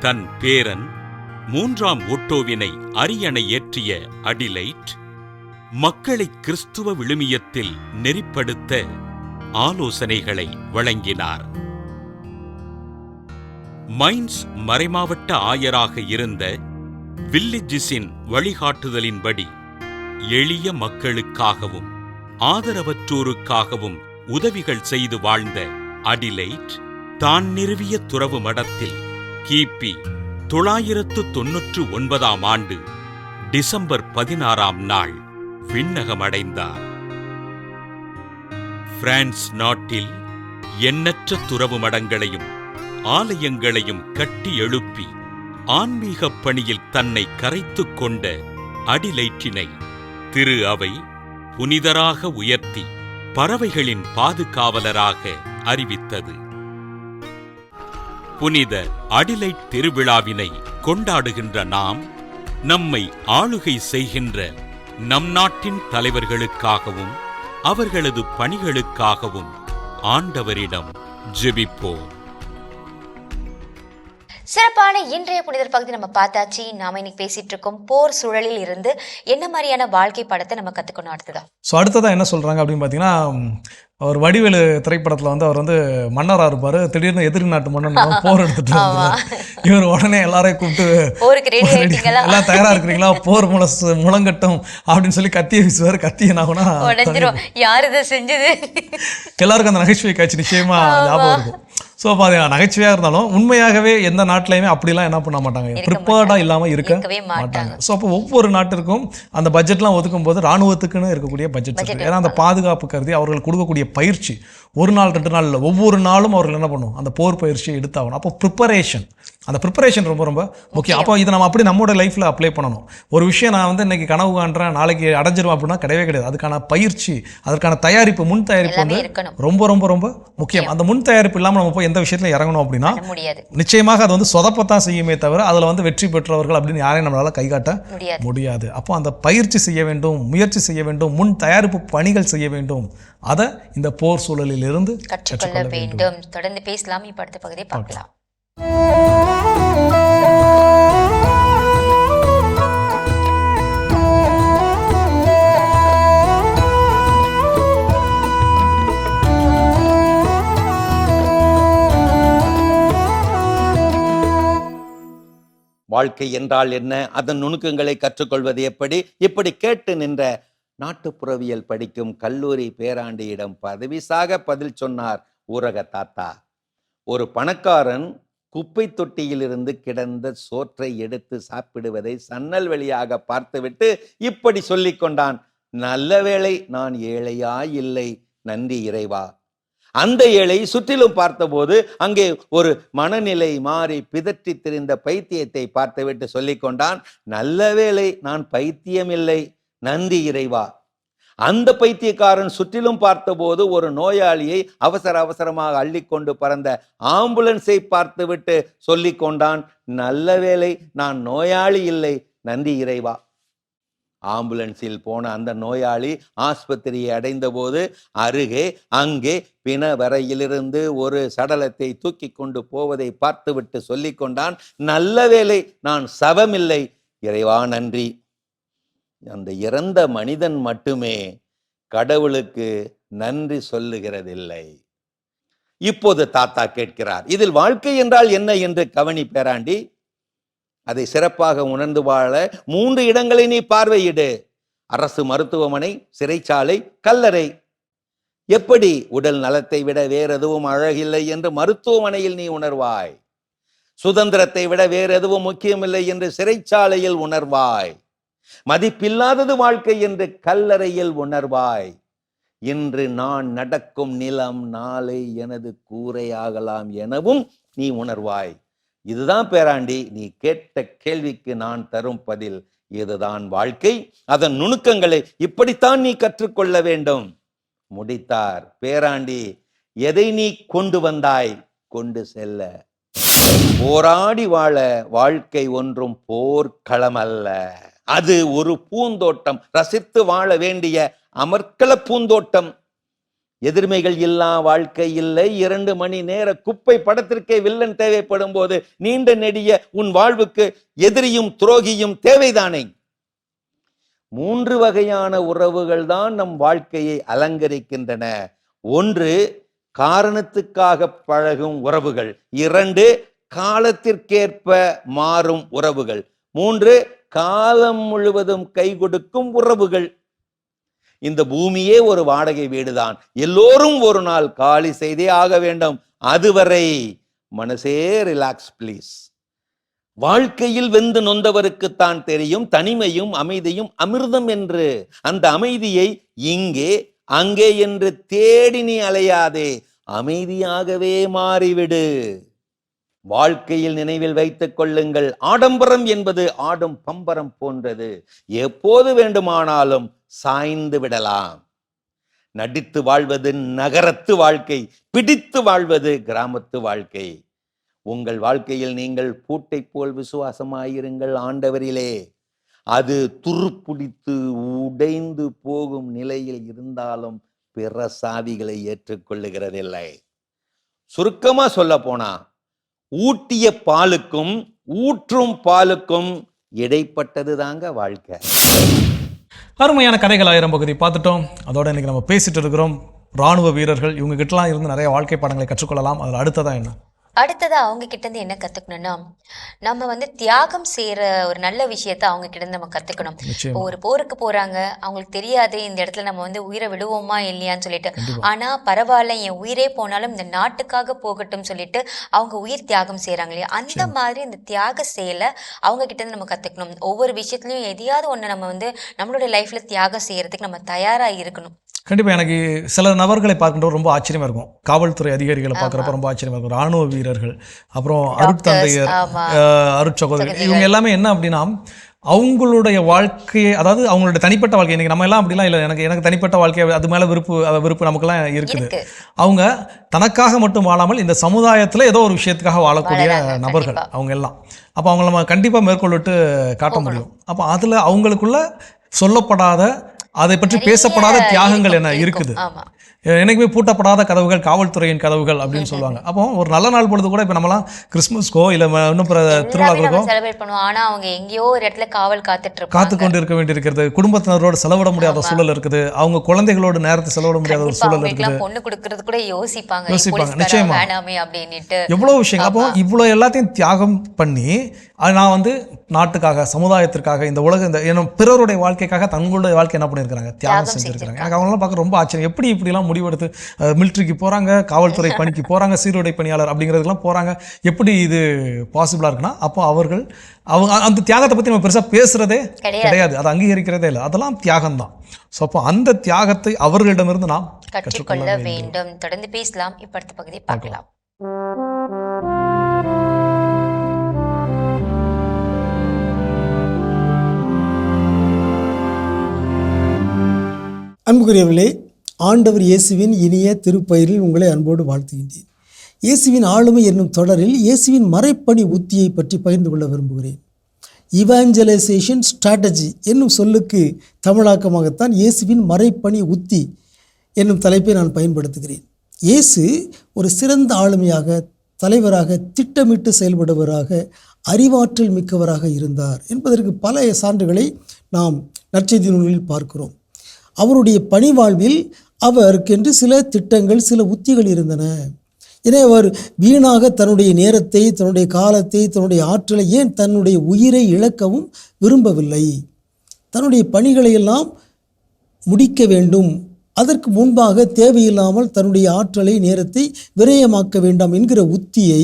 தன் பேரன் 3ஆம் ஒட்டோவினை அரியணை ஏற்றிய அடிலைட் மக்களை கிறிஸ்துவ விழுமியத்தில் நெறிப்படுத்த ஆலோசனைகளை வழங்கினார். மைன்ஸ் மறைமாவட்ட ஆயராக இருந்த வில்லிஜிஸின் வழிகாட்டுதலின்படி எளிய மக்களுக்காகவும் ஆதரவற்றோருக்காகவும் உதவிகள் செய்து வாழ்ந்த அடிலைட் தான் நிறுவிய துறவு மடத்தில் கிபி 999ஆம் ஆண்டு டிசம்பர் 16ஆம் நாள் விண்ணகமடைந்தார். பிரான்ஸ் நாட்டில் எண்ணற்ற துறவு மடங்களையும் ஆலயங்களையும் கட்டி எழுப்பி ஆன்மீகப் பணியில் தன்னை கரைத்துக் கொண்ட அடிலைட்டினை திரு அவை புனிதராக உயர்த்தி பறவைகளின் பாதுகாவலராக அறிவித்தது. புனித அடிலைட் திருவிழாவினை கொண்டாடுகின்ற நாம் நம்மை ஆளுகை செய்கின்ற நம் நாட்டின் தலைவர்களுக்காகவும் அவர்களது பணிகளுக்காகவும் ஆண்டவரிடம் ஜெபிப்போம். சிறப்பான இன்றைய புனிதர் பகுதி நம்ம பார்த்தாச்சு. நாம இன்னைக்கு பேசிட்டு இருக்கோம் போர் சூழலில் இருந்து என்ன மாதிரியான வாழ்க்கை படத்தை நம்ம கத்துக்கணும். அடுத்ததான் என்ன சொல்றாங்க அப்படின்னு பார்த்தீங்கன்னா, அவர் வடிவேலு திரைப்படத்தில் வந்து அவர் வந்து மன்னராக இருப்பார். திடீர்னு எதிரி நாட்டு மன்னன் போர் எடுத்துட்டு இவர் உடனே எல்லாரையும் கூப்பிட்டு எல்லாம் தயாரா இருக்கிறீங்களா, போர் முழங்கட்டும் அப்படின்னு சொல்லி கத்தியை வீசுவார். கத்தியை என்னாகும்னா யார் இதை செஞ்சது, எல்லாருக்கும் அந்த நகைச்சுவை காட்சி நிச்சயமா ஞாபகம் இருக்கும். ஸோ அப்போ அது நகைச்சுவையாக இருந்தாலும் உண்மையாகவே எந்த நாட்டிலையுமே அப்படிலாம் என்ன பண்ண மாட்டாங்க, ப்ரிப்பேர்டாக இல்லாமல் இருக்க மாட்டாங்க. ஸோ அப்போ ஒவ்வொரு நாட்டிற்கும் அந்த பட்ஜெட்லாம் ஒதுக்கும் போது இராணுவத்துக்குன்னு இருக்கக்கூடிய பட்ஜெட் இருக்குது. ஏன்னா அந்த பாதுகாப்பு கருதி அவர்கள் கொடுக்கக்கூடிய பயிற்சி 1 நாள் 2 நாள் இல்லை, ஒவ்வொரு நாளும் அவர்கள் என்ன பண்ணும், அந்த போர் பயிற்சியை எடுத்தாகணும். அப்போ ப்ரிப்பரேஷன், அந்த ப்ரிப்பரேஷன் ரொம்ப ரொம்ப முக்கியம். அப்போ இதை நம்ம அப்படி நம்மளோட லைஃப்பில் அப்ளை பண்ணணும். ஒரு விஷயம் நான் வந்து இன்னைக்கு கனவு காண்றேன் நாளைக்கு அடைஞ்சிருவேன் அப்படின்னா கிடையவே கிடையாது. அதுக்கான பயிற்சி, அதற்கான தயாரிப்பு, முன் தயாரிப்பு வந்து ரொம்ப ரொம்ப ரொம்ப முக்கியம். அந்த முன் தயாரிப்பு இல்லாமல் நம்ம போய் எந்த விஷயத்துல இறங்கணும் அப்படின்னா நிச்சயமாக அது வந்து சொதப்பத்தான் செய்யுமே தவிர அதில் வந்து வெற்றி பெற்றவர்கள் அப்படின்னு யாரையும் நம்மளால கைகாட்ட முடியாது. அப்போ அந்த பயிற்சி செய்ய வேண்டும், முயற்சி செய்ய வேண்டும், முன் தயாரிப்பு பணிகள் செய்ய வேண்டும். அதை இந்த போர் சூழலில் இருந்து கற்றுக்கொள்ள வேண்டும். தொடர்ந்து பேசலாம். இப்ப அடுத்த பகுதியை பார்க்கலாம். வாழ்க்கை என்றால் என்ன, அதன் நுணுக்கங்களை கற்றுக்கொள்வது எப்படி, இப்படி கேட்டு நின்ற நாட்டுப்புறவியல் படிக்கும் கல்லூரி பேராண்டியிடம் பதவிசாக பதில் சொன்னார் ஊரக தாத்தா. ஒரு பணக்காரன் குப்பை தொட்டியிலிருந்து கிடந்த சோற்றை எடுத்து சாப்பிடுவதை சன்னல் வழியாக பார்த்துவிட்டு இப்படி சொல்லிக் கொண்டான், நல்ல வேளை நான் ஏழையா இல்லை, நன்றி இறைவா. அந்த ஏழை சுற்றிலும் பார்த்தபோது அங்கே ஒரு மனநிலை மாறி பிதற்றி திரிந்த பைத்தியத்தை பார்த்துவிட்டு சொல்லிக் கொண்டான், நல்ல வேளை நான் பைத்தியம் இல்லை, நன்றி இறைவா. அந்த பைத்தியக்காரன் சுற்றிலும் பார்த்தபோது ஒரு நோயாளியை அவசரமாக அள்ளிக்கொண்டு பறந்த ஆம்புலன்ஸை பார்த்துவிட்டு சொல்லிக் கொண்டான், நல்ல வேளை நான் நோயாளி இல்லை, நன்றி இறைவா. ஆம்புலன்ஸில் போன அந்த நோயாளி ஆஸ்பத்திரியை அடைந்த போது அருகே அங்கே பிண வரையிலிருந்து ஒரு சடலத்தை தூக்கி கொண்டு போவதை பார்த்துவிட்டு சொல்லிக் கொண்டான், நல்ல வேளை நான் சவமில்லை, இறைவா நன்றி. அந்த இறந்த மனிதன் மட்டுமே கடவுளுக்கு நன்றி சொல்லுகிறதில்லை. இப்போது தாத்தா கேட்கிறார், இதில் வாழ்க்கை என்றால் என்ன என்று கவனி பேராண்டி. அதை சிறப்பாக உணர்ந்து வாழ 3 இடங்களை நீ பார்வையிடு: அரசு மருத்துவமனை, சிறைச்சாலை, கல்லறை. எப்படி உடல் நலத்தை விட வேறு எதுவும் அழகில்லை என்று மருத்துவமனையில் நீ உணர்வாய். சுதந்திரத்தை விட வேறு எதுவும் முக்கியமில்லை என்று சிறைச்சாலையில் உணர்வாய். மதிப்பில்லாதது வாழ்க்கை என்று கல்லறையில் உணர்வாய். இன்று நான் நடக்கும் நிலம் நாளை எனது கூரையாகலாம் எனவும் நீ உணர்வாய். இதுதான் பேராண்டி, நீ கேட்ட கேள்விக்கு நான் தரும் பதில். இதுதான் வாழ்க்கை. அதன் நுணுக்கங்களை இப்படித்தான் நீ கற்றுக்கொள்ள வேண்டும். முடித்தார் பேராண்டி. எதை நீ கொண்டு வந்தாய்? கொண்டு செல்ல. போராடி வாழ வாழ்க்கை ஒன்றும் போர்க்களம் அல்ல, அது ஒரு பூந்தோட்டம். ரசித்து வாழ வேண்டிய அமர்க்கள பூந்தோட்டம். எதிர்மைகள் இல்லா வாழ்க்கை இல்லை. 2 மணி நேர குப்பை படத்திற்கே வில்லன் தேவைப்படும் போது நீண்ட நெடிய உன் வாழ்வுக்கு எதிரியும் துரோகியும் தேவைதானே? 3 வகையான உறவுகள் தான் நம் வாழ்க்கையை அலங்கரிக்கின்றன. 1 காரணத்துக்காக பழகும் உறவுகள், 2 காலத்திற்கேற்ப மாறும் உறவுகள், 3 காலம் முழுவதும் கை கொடுக்கும் உறவுகள். இந்த பூமியே ஒரு வாடகை வீடுதான். எல்லோரும் ஒரு நாள் காலி செய்தே ஆக வேண்டும். அதுவரை மனசே ரிலாக்ஸ் ப்ளீஸ். வாழ்க்கையில் வெந்து நொந்தவருக்குத்தான் தெரியும் தனிமையும் அமைதியும் அமிர்தம் என்று. அந்த அமைதியை இங்கே அங்கே என்று தேடி நீ அலையாதே, அமைதியாகவே மாறிவிடு. வாழ்க்கையில் நினைவில் வைத்துக் கொள்ளுங்கள், ஆடம்பரம் என்பது ஆடும் பம்பரம் போன்றது. எப்போது வேண்டுமானாலும் சாய்ந்து விடலாம். நடித்து வாழ்வது நகரத்து வாழ்க்கை, பிடித்து வாழ்வது கிராமத்து வாழ்க்கை. உங்கள் வாழ்க்கையில் நீங்கள் பூட்டை போல் விசுவாசமாயிருங்கள் ஆண்டவரிலே. அது துருப்பிடித்து உடைந்து போகும் நிலையில் இருந்தாலும் பிற சாவிகளை ஏற்றுக்கொள்ளுகிறதில்லை. சுருக்கமா சொல்ல போனா, ஊட்டிய பாலுக்கும் ஊற்றும் பாலுக்கும் இடைப்பட்டது தாங்க வாழ்க்கை. அருமையான கதைகள் 1000 பகுதி பார்த்துட்டோம். அதோட இன்னைக்கு நம்ம பேசிட்டு இருக்கிறோம் ராணுவ வீரர்கள். இவங்க கிட்டலாம் இருந்து நிறைய வாழ்க்கை பாடங்களை கற்றுக்கொள்ளலாம். அதில் அடுத்ததா என்ன? அடுத்ததா அவங்க கிட்ட இருந்து என்ன கத்துக்கணும்னா, நம்ம வந்து தியாகம் செய்யற ஒரு நல்ல விஷயத்த அவங்க கிட்ட இருந்து நம்ம கத்துக்கணும். இப்போ ஒரு போருக்கு போறாங்க, அவங்களுக்கு தெரியாது இந்த இடத்துல நம்ம வந்து உயிரை விடுவோமா இல்லையான்னு சொல்லிட்டு. ஆனா பரவாயில்ல, என் உயிரே போனாலும் இந்த நாட்டுக்காக போகட்டும் சொல்லிட்டு அவங்க உயிர் தியாகம் செய்யறாங்க இல்லையா, அந்த மாதிரி இந்த தியாக செயலை அவங்க கிட்ட இருந்து நம்ம கத்துக்கணும். ஒவ்வொரு விஷயத்துலயும் எதையாவது ஒண்ணு நம்ம வந்து நம்மளோட லைஃப்ல தியாகம் செய்யறதுக்கு நம்ம தயாரா இருக்கணும். கண்டிப்பாக எனக்கு சில நபர்களை பார்க்கின்ற ரொம்ப ஆச்சரியமாக இருக்கும். காவல்துறை அதிகாரிகளை பார்க்குறப்ப ரொம்ப ஆச்சரியமாக இருக்கும். ராணுவ வீரர்கள், அப்புறம் அருட்தந்தையர், அருட்சகோதரர்கள், இவங்க எல்லாமே என்ன அப்படின்னா அவங்களுடைய வாழ்க்கையை, அதாவது அவங்களுடைய தனிப்பட்ட வாழ்க்கை. இன்றைக்கி நம்ம எல்லாம் அப்படிலாம் இல்லை. எனக்கு தனிப்பட்ட வாழ்க்கை அது மேலே விருப்பு நமக்குலாம் இருக்குது. அவங்க தனக்காக மட்டும் வாழாமல் இந்த சமுதாயத்தில் ஏதோ ஒரு விஷயத்துக்காக வாழக்கூடிய நபர்கள் அவங்க எல்லாம். அப்போ அவங்கள நம்ம கண்டிப்பாக மேற்கொள்ளிட்டு காட்ட முடியும். அப்போ அதில் அவங்களுக்குள்ள சொல்லப்படாத, அதை பற்றி பேசப்படாத தியாகங்கள் என்ன இருக்குது. எனக்குமே பூட்டப்படாத கதவுகள் காவல்துறையின் கதவுகள் அப்படின்னு சொல்லுவாங்க. அப்போ ஒரு நல்ல நாள் பொழுது கூட இப்போ நம்மலாம் கிறிஸ்மஸ்க்கோ இல்லை இன்னும் திருவிழாக்களுக்கோ செலிப்ரேட் பண்ணுவோம். ஆனா அவங்க எங்கேயோ ஒரு இடத்துல காவல் காத்து கொண்டு இருக்க வேண்டியிருக்கிறது. குடும்பத்தினரோடு செலவிட முடியாத சூழல் இருக்குது. அவங்க குழந்தைகளோட நேரத்தை செலவிட முடியாத ஒரு சூழல் இருக்குது. பொண்ணு கொடுக்கறது கூட யோசிப்பாங்க நிச்சயமா அப்படின்ட்டு எவ்வளவு விஷயங்கள். அப்போ இவ்வளவு எல்லாத்தையும் தியாகம் பண்ணி நான் வந்து நாட்டுக்காக, சமுதாயத்திற்காக, இந்த உலக பிறருடைய வாழ்க்கைக்காக தங்களுடைய வாழ்க்கை என்ன பண்ணியிருக்கிறாங்க, தியாகம் செஞ்சிருக்கிறாங்க. எனக்கு அவங்களாம் பார்க்க ரொம்ப ஆச்சரியம். எப்படி இப்படிலாம் முடிவெடுத்து மிலிட்ரிக்கு போகிறாங்க, காவல்துறை பணிக்கு போகிறாங்க, சீருடை பணியாளர் அப்படிங்கிறதுக்கெல்லாம் போகிறாங்க. எப்படி இது பாசிபிளாக இருக்குன்னா, அப்போ அவங்க அந்த தியாகத்தை பற்றி நம்ம பெருசாக பேசுகிறதே கிடையாது, அதை அங்கீகரிக்கிறதே இல்லை. அதெல்லாம் தியாகம் தான். ஸோ அப்போ அந்த தியாகத்தை அவர்களிடமிருந்து நாம் கற்றுக்கொள்ள வேண்டும். தொடர்ந்து பேசலாம். இப்போ அடுத்த பகுதியை பார்க்கலாம். அன்புக்குரியவர்களே, ஆண்டவர் இயேசுவின் இனிய திருப்பெயரில் உங்களை அன்போடு வாழ்த்துகின்றேன். இயேசுவின் ஆளுமை என்னும் தொடரில் இயேசுவின் மறைப்பணி உத்தியை பற்றி பகிர்ந்து கொள்ள விரும்புகிறேன். இவாஞ்சலைசேஷன் ஸ்ட்ராட்டஜி என்னும் சொல்லுக்கு தமிழாக்கமாகத்தான் இயேசுவின் மறைப்பணி உத்தி என்னும் தலைப்பை நான் பயன்படுத்துகிறேன். இயேசு ஒரு சிறந்த ஆளுமையாக, தலைவராக, திட்டமிட்டு செயல்படுவராக, அறிவாற்றல் மிக்கவராக இருந்தார் என்பதற்கு பல சான்றுகளை நாம் நற்செய்தி நூல்களில் பார்க்கிறோம். அவருடைய பணி வாழ்வில் அவருக்கென்று சில திட்டங்கள், சில உத்திகள் இருந்தன. எனவே அவர் வீணாக தன்னுடைய நேரத்தை, தன்னுடைய காலத்தை, தன்னுடைய ஆற்றலை, ஏன் தன்னுடைய உயிரை இழக்கவும் விரும்பவில்லை. தன்னுடைய பணிகளை எல்லாம் முடிக்க வேண்டும், அதற்கு முன்பாக தேவையில்லாமல் தன்னுடைய ஆற்றலை நேரத்தை விரயமாக்க வேண்டாம் என்கிற உத்தியை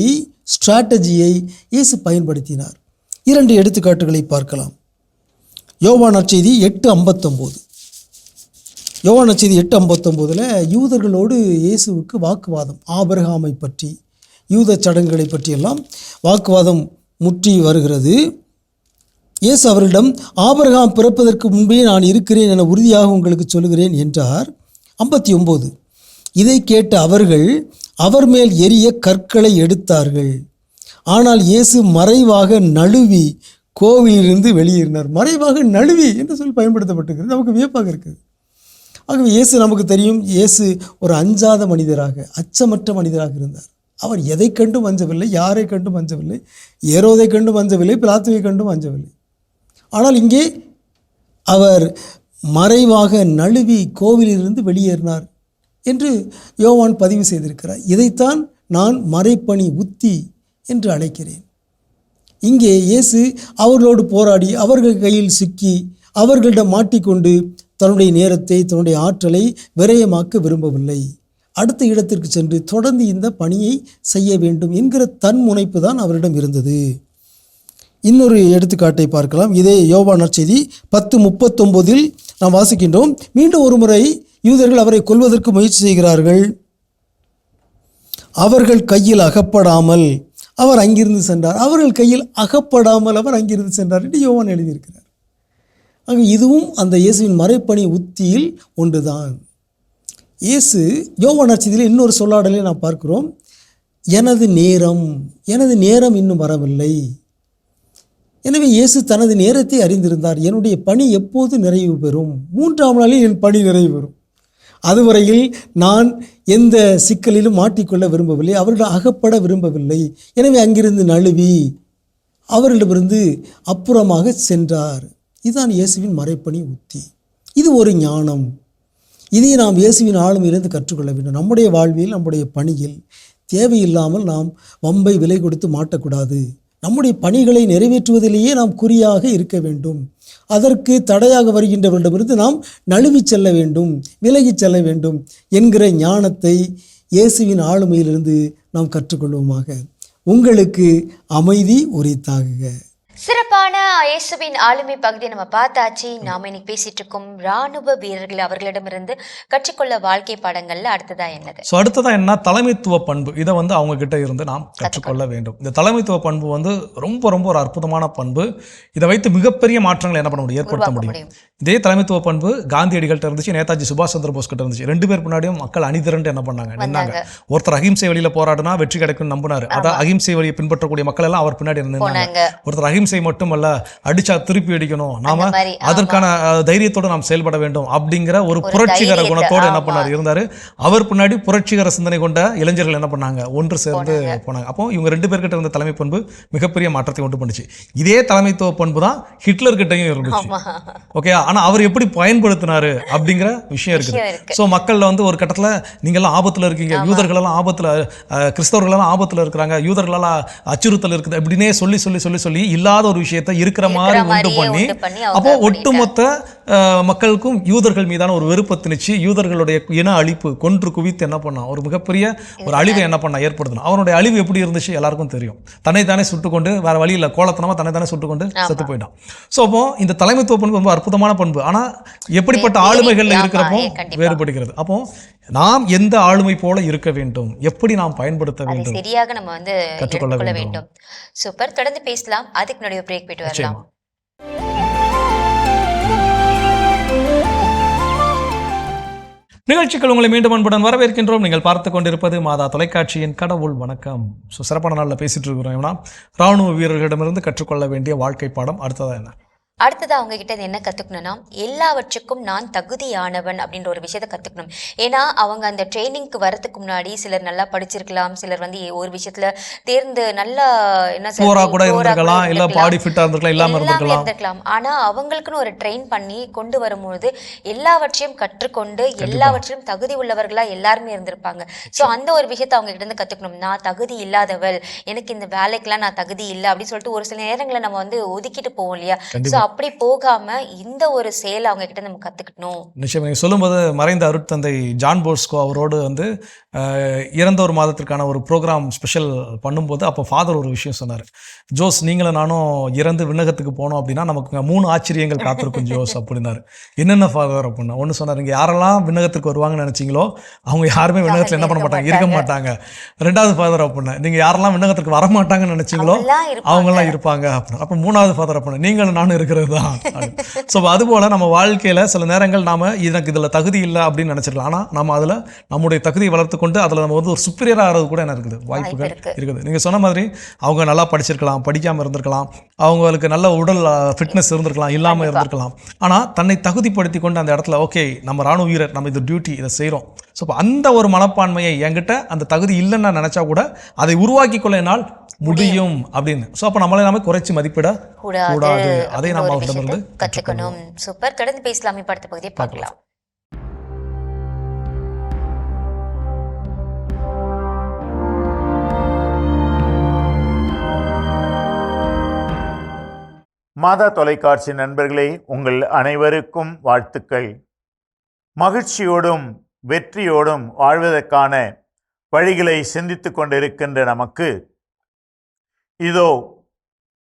ஸ்ட்ராட்டஜியை இயேசு பயன்படுத்தினார். 2 எடுத்துக்காட்டுகளை பார்க்கலாம். யோவான் நற்செய்தி 8:59. யோவான் நற்செய்தி 8:59 யூதர்களோடு இயேசுவுக்கு வாக்குவாதம், ஆபிரகாமை பற்றி யூத சடங்குகளை பற்றியெல்லாம் வாக்குவாதம் முற்றி வருகிறது. இயேசு அவரிடம் ஆபிரகாம் பிறப்பதற்கு முன்பே நான் இருக்கிறேன் என உறுதியாக உங்களுக்கு சொல்கிறேன் என்றார். 59. இதை கேட்ட அவர்கள் அவர் மேல் எரிய கற்களை எடுத்தார்கள். ஆனால் இயேசு மறைவாக நழுவி கோவிலிருந்து வெளியேறினார். மறைவாக நழுவி என்று சொல்லி பயன்படுத்தப்பட்டிருக்கிறது. நமக்கு வியப்பாக இருக்குது. ஆகவே இயேசு நமக்கு தெரியும், இயேசு ஒரு அஞ்சாத மனிதராக, அச்சமற்ற மனிதராக இருந்தார். அவர் எதை கண்டும் அஞ்சவில்லை, யாரை கண்டும் அஞ்சவில்லை, ஏரோதை கண்டும் அஞ்சவில்லை, பிலாத்துவை கண்டும் அஞ்சவில்லை. ஆனால் இங்கே அவர் மறைவாக நழுவி கோவிலிலிருந்து வெளியேறினார் என்று யோவான் பதிவு செய்திருக்கிறார். இதைத்தான் நான் மறைப்பணி உத்தி என்று அழைக்கிறேன். இங்கே இயேசு அவர்களோடு போராடி அவர்கள் கையில் சிக்கி அவர்களிடம் மாட்டிக்கொண்டு தன்னுடைய நேரத்தை, தன்னுடைய ஆற்றலை விரயமாக்க விரும்பவில்லை. அடுத்த இடத்திற்கு சென்று தொடர்ந்து இந்த பணியை செய்ய வேண்டும் என்கிற தன்முனைப்பு தான் அவரிடம் இருந்தது. இன்னொரு எடுத்துக்காட்டை பார்க்கலாம். இதே யோவான் நற்செய்தி 10:39 நாம் வாசிக்கின்றோம். மீண்டும் ஒரு முறை யூதர்கள் அவரை கொல்வதற்கு முயற்சி செய்கிறார்கள். அவர்கள் கையில் அகப்படாமல் அவர் அங்கிருந்து சென்றார். அவர்கள் கையில் அகப்படாமல் அவர் அங்கிருந்து சென்றார் என்று யோவான் எழுதியிருக்கிறார். ஆக இதுவும் அந்த இயேசுவின் மறைப்பணி உத்தியில் ஒன்றுதான். இயேசு யோவான் நற்செய்தியில் இன்னொரு சொல்லாடலை நாம் பார்க்கிறோம். எனது நேரம் இன்னும் வரவில்லை. எனவே இயேசு தனது நேரத்தை அறிந்திருந்தார். என்னுடைய பணி எப்போது நிறைவு பெறும்? 3ஆம் நாளில் என் பணி நிறைவு பெறும். அதுவரையில் நான் எந்த சிக்கலிலும் மாட்டிக்கொள்ள விரும்பவில்லை, அவரிடம் அகப்பட விரும்பவில்லை. எனவே அங்கிருந்து நழுவி அவரிடமிருந்து அப்புறமாக சென்றார். இதுதான் இயேசுவின் மறைப்பணி உத்தி. இது ஒரு ஞானம். இதை நாம் இயேசுவின் ஆளுமையிலிருந்து கற்றுக்கொள்ள வேண்டும். நம்முடைய வாழ்வில், நம்முடைய பணியில் தேவையில்லாமல் நாம் வம்பை விலை கொடுத்து மாட்டக்கூடாது. நம்முடைய பணிகளை நிறைவேற்றுவதிலேயே நாம் குறியாக இருக்க வேண்டும். அதற்கு தடையாக வருகின்றவர்களிடமிருந்து நாம் நழுவி செல்ல வேண்டும், விலகி செல்ல வேண்டும் என்கிற ஞானத்தை இயேசுவின் ஆளுமையிலிருந்து நாம் கற்றுக்கொள்வோமாக. உங்களுக்கு அமைதி உரித்தாகுக. சிறப்பான இயேசுவின் ஆளுமை பகுதியை நம்ம பார்த்தாச்சு. நாம இன்னைக்கு பேசிட்டு இருக்கோம் ராணுவ வீரர்கள் அவர்களிடமிருந்து கற்றுக்கொள்ள வாழ்க்கை பாடங்கள்ல அடுத்ததா என்னது? ஸோ அடுத்ததா என்ன? தலைமைத்துவ பண்பு. இதை அவங்க கிட்ட இருந்து நாம் கற்றுக்கொள்ள வேண்டும். இந்த தலைமைத்துவ பண்பு ரொம்ப ரொம்ப ஒரு அற்புதமான பண்பு. இதை வைத்து மிகப்பெரிய மாற்றங்களை என்ன பண்ண முடியும், ஏற்படுத்த முடியும். இதே தலைமைத்துவ பண்பு காந்தியடிகள்கிட்ட இருந்துச்சு, நேதாஜி சுபாஷ் சந்திர போஸ் கிட்ட இருந்துச்சு. 2 பேர் முன்னாடியும் மக்கள் அணிதிரண்டு என்ன பண்ணாங்க, நின்னாங்க. ஒருத்தர் அகிம்சை வழியில போராடினா வெற்றி கிடைக்கும் நம்பினாரு. அதான் அகிம்சை வழியை பின்பற்றக்கூடிய மக்கள் எல்லாம் அவர் பின்னாடி நின்னாங்க. ஒருத்தர் அகிம்சை மட்டுமல்ல, அடிச்சா திருப்பி அடிக்கணும், நாம அதற்கான தைரியத்தோடு நாம் செயல்பட வேண்டும் அப்படிங்கிற ஒரு புரட்சிகர குணத்தோடு என்ன பண்ணாரு இருந்தாரு. அவர் பின்னாடி புரட்சிகர சிந்தனை கொண்ட இளைஞர்கள் என்ன பண்ணாங்க, ஒன்று சேர்ந்து போனாங்க. அப்போ இவங்க 2 பேர்கிட்ட இருந்த தலைமை பண்பு மிகப்பெரிய மாற்றத்தை உண்டு பண்ணுச்சு. இதே தலைமைத்துவ பண்பு தான் ஹிட்லர் கிட்டையும் இருந்துச்சு. ஓகே, ஆனா அவர் எப்படி பயன்படுத்தினாரு அப்படிங்கிற விஷயம் இருக்குது. ஸோ மக்கள்ல ஒரு கட்டத்துல நீங்க எல்லாம் ஆபத்துல இருக்கீங்க, யூதர்கள் எல்லாம் ஆபத்துல, கிறிஸ்தவர்கள் எல்லாம் ஆபத்துல இருக்கிறாங்க, யூதர்கள் எல்லாம் அச்சுறுத்தல் இருக்குது அப்படின்னே சொல்லி சொல்லி சொல்லி சொல்லி இல்லாத ஒரு விஷயத்தை இருக்கிற மாதிரி உண்டு பண்ணி அப்போ ஒட்டுமொத்த மக்களுக்கும் யூதர்கள் மீதான ஒரு வெறுப்பை திணிச்சு யூதர்களுடைய இன அழிப்பு, கொன்று குவித்து என்ன பண்ணா, ஒரு மிகப்பெரிய ஒரு அழிவை என்ன பண்ணா ஏற்படுத்தணும். அவனுடைய அழிவு எப்படி இருந்துச்சு எல்லாருக்கும் தெரியும். தன்னைத்தானே சுட்டுக்கொண்டு, வேற வழி இல்லை, கோலத்தனமா தன்னைத்தானே சுட்டுக்கொண்டு செத்து போயிட்டான். ஸோ அப்போ இந்த தலைமைத்துவ பண்பு ரொம்ப அற்புதமான பண்பு. ஆனா எப்படிப்பட்ட ஆளுமைகள்ல இருக்கிறப்போ வேறுபடுகிறது. அப்போ நாம் எந்த ஆளுமை போல இருக்க வேண்டும், எப்படி நாம் பயன்படுத்த வேண்டும், சரியாக நம்ம கற்றுக்கொள்ள வேண்டும். சூப்பர், தொடர்ந்து பேசலாம். அதுக்கு முன்னாடி பிரேக் போயிட்டு வரலாம். நிகழ்ச்சிகள் உங்களை மீண்டும் அன்புடன் வரவேற்கின்றோம். நீங்கள் பார்த்து கொண்டிருப்பது மாதா தொலைக்காட்சியின் கடவுள் வணக்கம். ஸோ சிறப்பான நாளில் பேசிட்டு இருக்கிறோம். ராணுவ வீரர்களிடமிருந்து கற்றுக்கொள்ள வேண்டிய வாழ்க்கை பாடம் அடுத்ததா என்ன? அடுத்தது அவங்க கிட்ட என்ன கற்றுக்கணும்னா, எல்லாவற்றுக்கும் நான் தகுதியானவன் அப்படின்ற ஒரு விஷயத்தை கற்றுக்கணும். ஏன்னா அவங்க அந்த ட்ரைனிங்க்கு வரதுக்கு முன்னாடி சிலர் நல்லா படிச்சிருக்கலாம், சிலர் ஒரு விஷயத்துல தேர்ந்து நல்லா இருந்திருக்கலாம். ஆனா அவங்களுக்குன்னு ஒரு ட்ரெயின் பண்ணி கொண்டு வரும்போது எல்லாவற்றையும் கற்றுக்கொண்டு எல்லாவற்றையும் தகுதி உள்ளவர்களா எல்லாருமே இருந்திருப்பாங்க. ஸோ அந்த ஒரு விஷயத்தை அவங்க கிட்ட இருந்து கற்றுக்கணும். நான் தகுதி இல்லாதவள், எனக்கு இந்த வேலைக்கெல்லாம் நான் தகுதி இல்லை அப்படின்னு சொல்லிட்டு ஒரு சில நேரங்களை நம்ம ஒதுக்கிட்டு போவோம் இல்லையா. ஸோ அப்படி போகாம இந்த ஒரு செயலை அவங்க கிட்ட நம்ம கத்துக்கணும். நிச்சயம் நீங்கள் சொல்லும்போது மறைந்த அருட்தந்தை ஜான் போஸ்கோ அவரோடு வந்து இறந்த ஒரு மாதத்திற்கான ஒரு ப்ரோக்ராம் ஸ்பெஷல் பண்ணும்போது அப்போ ஃபாதர் ஒரு விஷயம் சொன்னார். ஜோஸ் நீங்களும் நானும் இறந்து விண்ணகத்துக்கு போனோம் அப்படின்னா நமக்கு 3 ஆச்சரியங்கள் காத்திருக்கும் ஜோஸ் அப்படின்னாரு. என்னென்ன ஃபாதர் அப்படின்னா, ஒன்று சொன்னார், இங்கே யாரெல்லாம் விண்ணகத்துக்கு வருவாங்கன்னு நினச்சிங்களோ அவங்க யாருமே விண்ணகத்தில் என்ன பண்ண மாட்டாங்க, இருக்க மாட்டாங்க. 2வது ஃபாதர் அப்படின்னா, நீங்கள் யாரெல்லாம் விண்ணகத்துக்கு வரமாட்டாங்கன்னு நினச்சிங்களோ அவங்கெல்லாம் இருப்பாங்க அப்படின்னு. அப்போ 3வது ஃபாதர் அப்படின்னா, நீங்களும் நானும் இருக்கிறது தான். ஸோ அதுபோல் நம்ம வாழ்க்கையில் சில நேரங்கள் நாம் எனக்கு இதில் தகுதி இல்லை அப்படின்னு நினச்சிடலாம். ஆனால் நம்ம அதில் நம்முடைய தகுதியை வளர்த்து கொண்டு அதில் நம்ம வந்து ஒரு சுப்பீரியராக ஆகிறது கூட என்ன இருக்குது, வாய்ப்புகள் இருக்குது. நீங்கள் சொன்ன மாதிரி அவங்க நல்லா படிச்சிருக்கலாம், படிக்காமல் இருந்திருக்கலாம், அவங்களுக்கு நல்ல உடல் ஃபிட்னஸ் இருந்திருக்கலாம், இல்லாமல் இருந்திருக்கலாம். ஆனால் தன்னை தகுதிப்படுத்தி கொண்டு அந்த இடத்துல ஓகே நம்ம ராணுவ வீரர், நம்ம இது டியூட்டி, இதை செய்கிறோம். ஸோ இப்போ அந்த ஒரு மனப்பான்மையை என்கிட்ட அந்த தகுதி இல்லைன்னு நான் நினச்சா கூட அதை உருவாக்கி கொள்ள என்னால் முடியும் அப்படின்னு. ஸோ அப்போ நம்மளை எல்லாமே குறைச்சி மதிப்பிட கூடாது. அதை நம்ம அவர்களிடமிருந்து கற்றுக்கணும். சூப்பர். தொடர்ந்து பேசலாம். இப்ப அடுத்த பகுதியை பார்க்கலாம். மாதா தொலைக்காட்சி நண்பர்களே, உங்கள் அனைவருக்கும் வாழ்த்துக்கள். மகிழ்ச்சியோடும் வெற்றியோடும் வாழ்வதற்கான வழிகளை சிந்தித்து கொண்டிருக்கின்ற நமக்கு இதோ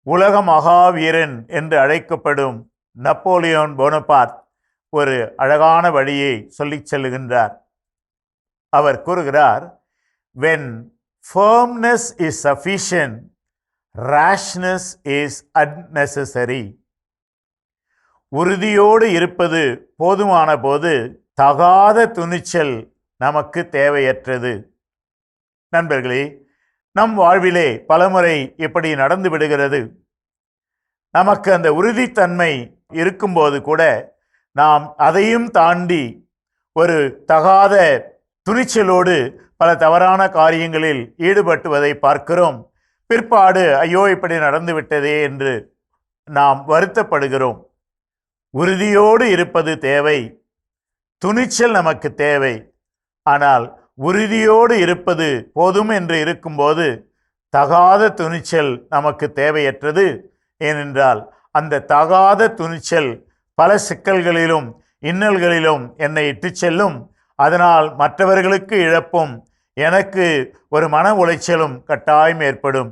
உலக மகாவீரன் என்று அழைக்கப்படும் நப்போலியன் போனபார்ட் ஒரு அழகான வழியை சொல்லிச் செல்லுகின்றார். அவர் கூறுகிறார், when firmness is sufficient, rashness is unnecessary. உறுதியோடு இருப்பது போதுமான போது தகாத துணிச்சல் நமக்கு தேவையற்றது. நண்பர்களே, நம் வாழ்விலே பலமுறை இப்படி நடந்து விடுகிறது. நமக்கு அந்த உறுதித்தன்மை இருக்கும்போது கூட நாம் அதையும் தாண்டி ஒரு தகாத துணிச்சலோடு பல தவறான காரியங்களில் ஈடுபட்டுவதை பார்க்கிறோம். பிற்பாடு ஐயோ இப்படி நடந்து விட்டதே என்று நாம் வருத்தப்படுகிறோம். உறுதியோடு இருப்பது தேவை, துணிச்சல் நமக்கு தேவை. ஆனால் உறுதியோடு இருப்பது போதும் என்று இருக்கும்போது தகாத துணிச்சல் நமக்கு தேவையற்றது. ஏனென்றால் அந்த தகாத துணிச்சல் பல சிக்கல்களிலும் இன்னல்களிலும் என்னை இட்டு செல்லும். அதனால் மற்றவர்களுக்கு இழப்பும், எனக்கு ஒரு மன உளைச்சலும் கட்டாயம் ஏற்படும்.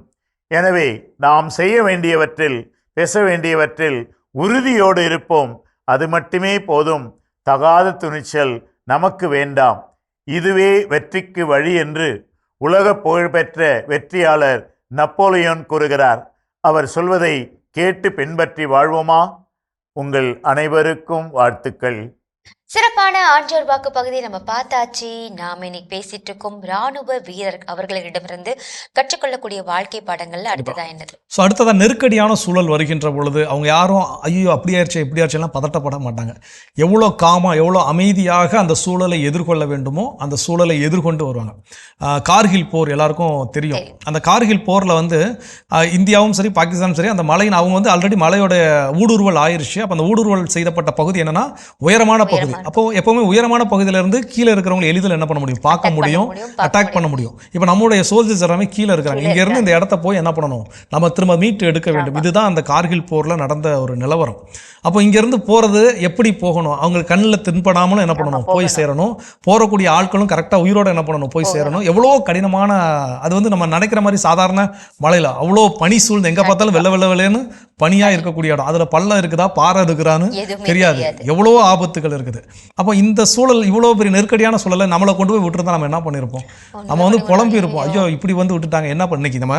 எனவே நாம் செய்ய வேண்டியவற்றில், பேச வேண்டியவற்றில் உறுதியோடு இருப்போம். அது மட்டுமே போதும். தகாத துணிச்சல் நமக்கு வேண்டாம். இதுவே வெற்றிக்கு வழி என்று உலக புகழ்பெற்ற வெற்றியாளர் நப்போலியன் கூறுகிறார். அவர் சொல்வதை கேட்டு பின்பற்றி வாழ்வோமா? உங்கள் அனைவருக்கும் வாழ்த்துக்கள். சிறப்பான ஆன்றோர் வாக்கு பகுதியை நம்ம பார்த்தாச்சு. நாம இன்னைக்கு பேசிட்டு இருக்கோம் ராணுவ வீரர் அவர்களிடமிருந்து கற்றுக்கொள்ளக்கூடிய வாழ்க்கை பாடங்கள்ல அடுத்ததா என்னது? ஸோ அடுத்ததாக நெருக்கடியான சூழல் வருகின்ற பொழுது அவங்க யாரும் ஐயோ அப்படி ஆயிடுச்சு இப்படி ஆயிடுச்சுலாம் பதட்டப்பட மாட்டாங்க. எவ்வளோ காமாக எவ்வளோ அமைதியாக அந்த சூழலை எதிர்கொள்ள வேண்டுமோ அந்த சூழலை எதிர்கொண்டு வருவாங்க. கார்கில் போர் எல்லாருக்கும் தெரியும். அந்த கார்கில் போரில் வந்து இந்தியாவும் சரி பாகிஸ்தானும் சரி அந்த மலையின் அவங்க வந்து ஆல்ரெடி மலையோட ஊடுருவல் ஆயிடுச்சு. அப்போ அந்த ஊடுருவல் செய்யப்பட்ட பகுதி என்னன்னா உயரமான பகுதி. அப்போ எப்பவுமே உயரமான பகுதியிலிருந்து கீழே இருக்கிறவங்க எளிதில் என்ன பண்ண முடியும், பார்க்க முடியும், அட்டாக் பண்ண முடியும். இப்போ நம்மளுடைய சோல்ஜர்ஸ் எல்லாமே கீழே இருக்கிறாங்க. இங்க இருந்து இந்த இடத்த போய் என்ன பண்ணணும், நம்ம திரும்ப மீட்டு எடுக்க வேண்டும். இதுதான் அந்த கார்கில் போர்ல நடந்த ஒரு நிலவரம். அப்போ இங்கேருந்து போகிறது எப்படி போகணும், அவங்க கண்ணில் தென்படாமலும் என்ன பண்ணணும், போய் சேரணும். போகக்கூடிய ஆட்களும் கரெக்டாக உயிரோடு என்ன பண்ணணும், போய் சேரணும். எவ்வளோ கடினமான, அது வந்து நம்ம நினைக்கிற மாதிரி சாதாரண மலையில் அவ்வளோ பனி சூழ்ந்து எங்கே பார்த்தாலும் வெள்ளை வெள்ளை வெள்ளைன்னு பனியாக இருக்கக்கூடிய இடம். அதில் பள்ளம் இருக்குதா பாறை இருக்குதான்னு தெரியாது. எவ்வளோ ஆபத்துகள் இருக்குது. அப்போ இந்த சூழல் இவ்வளோ பெரிய நெருக்கடியான சூழலை நம்மளை கொண்டு போய் விட்டுருந்தா நம்ம என்ன பண்ணியிருப்போம், நம்ம வந்து புலம்பி இருப்போம். ஐயோ இப்படி வந்து விட்டுட்டாங்க என்ன இன்னைக்கு நம்ம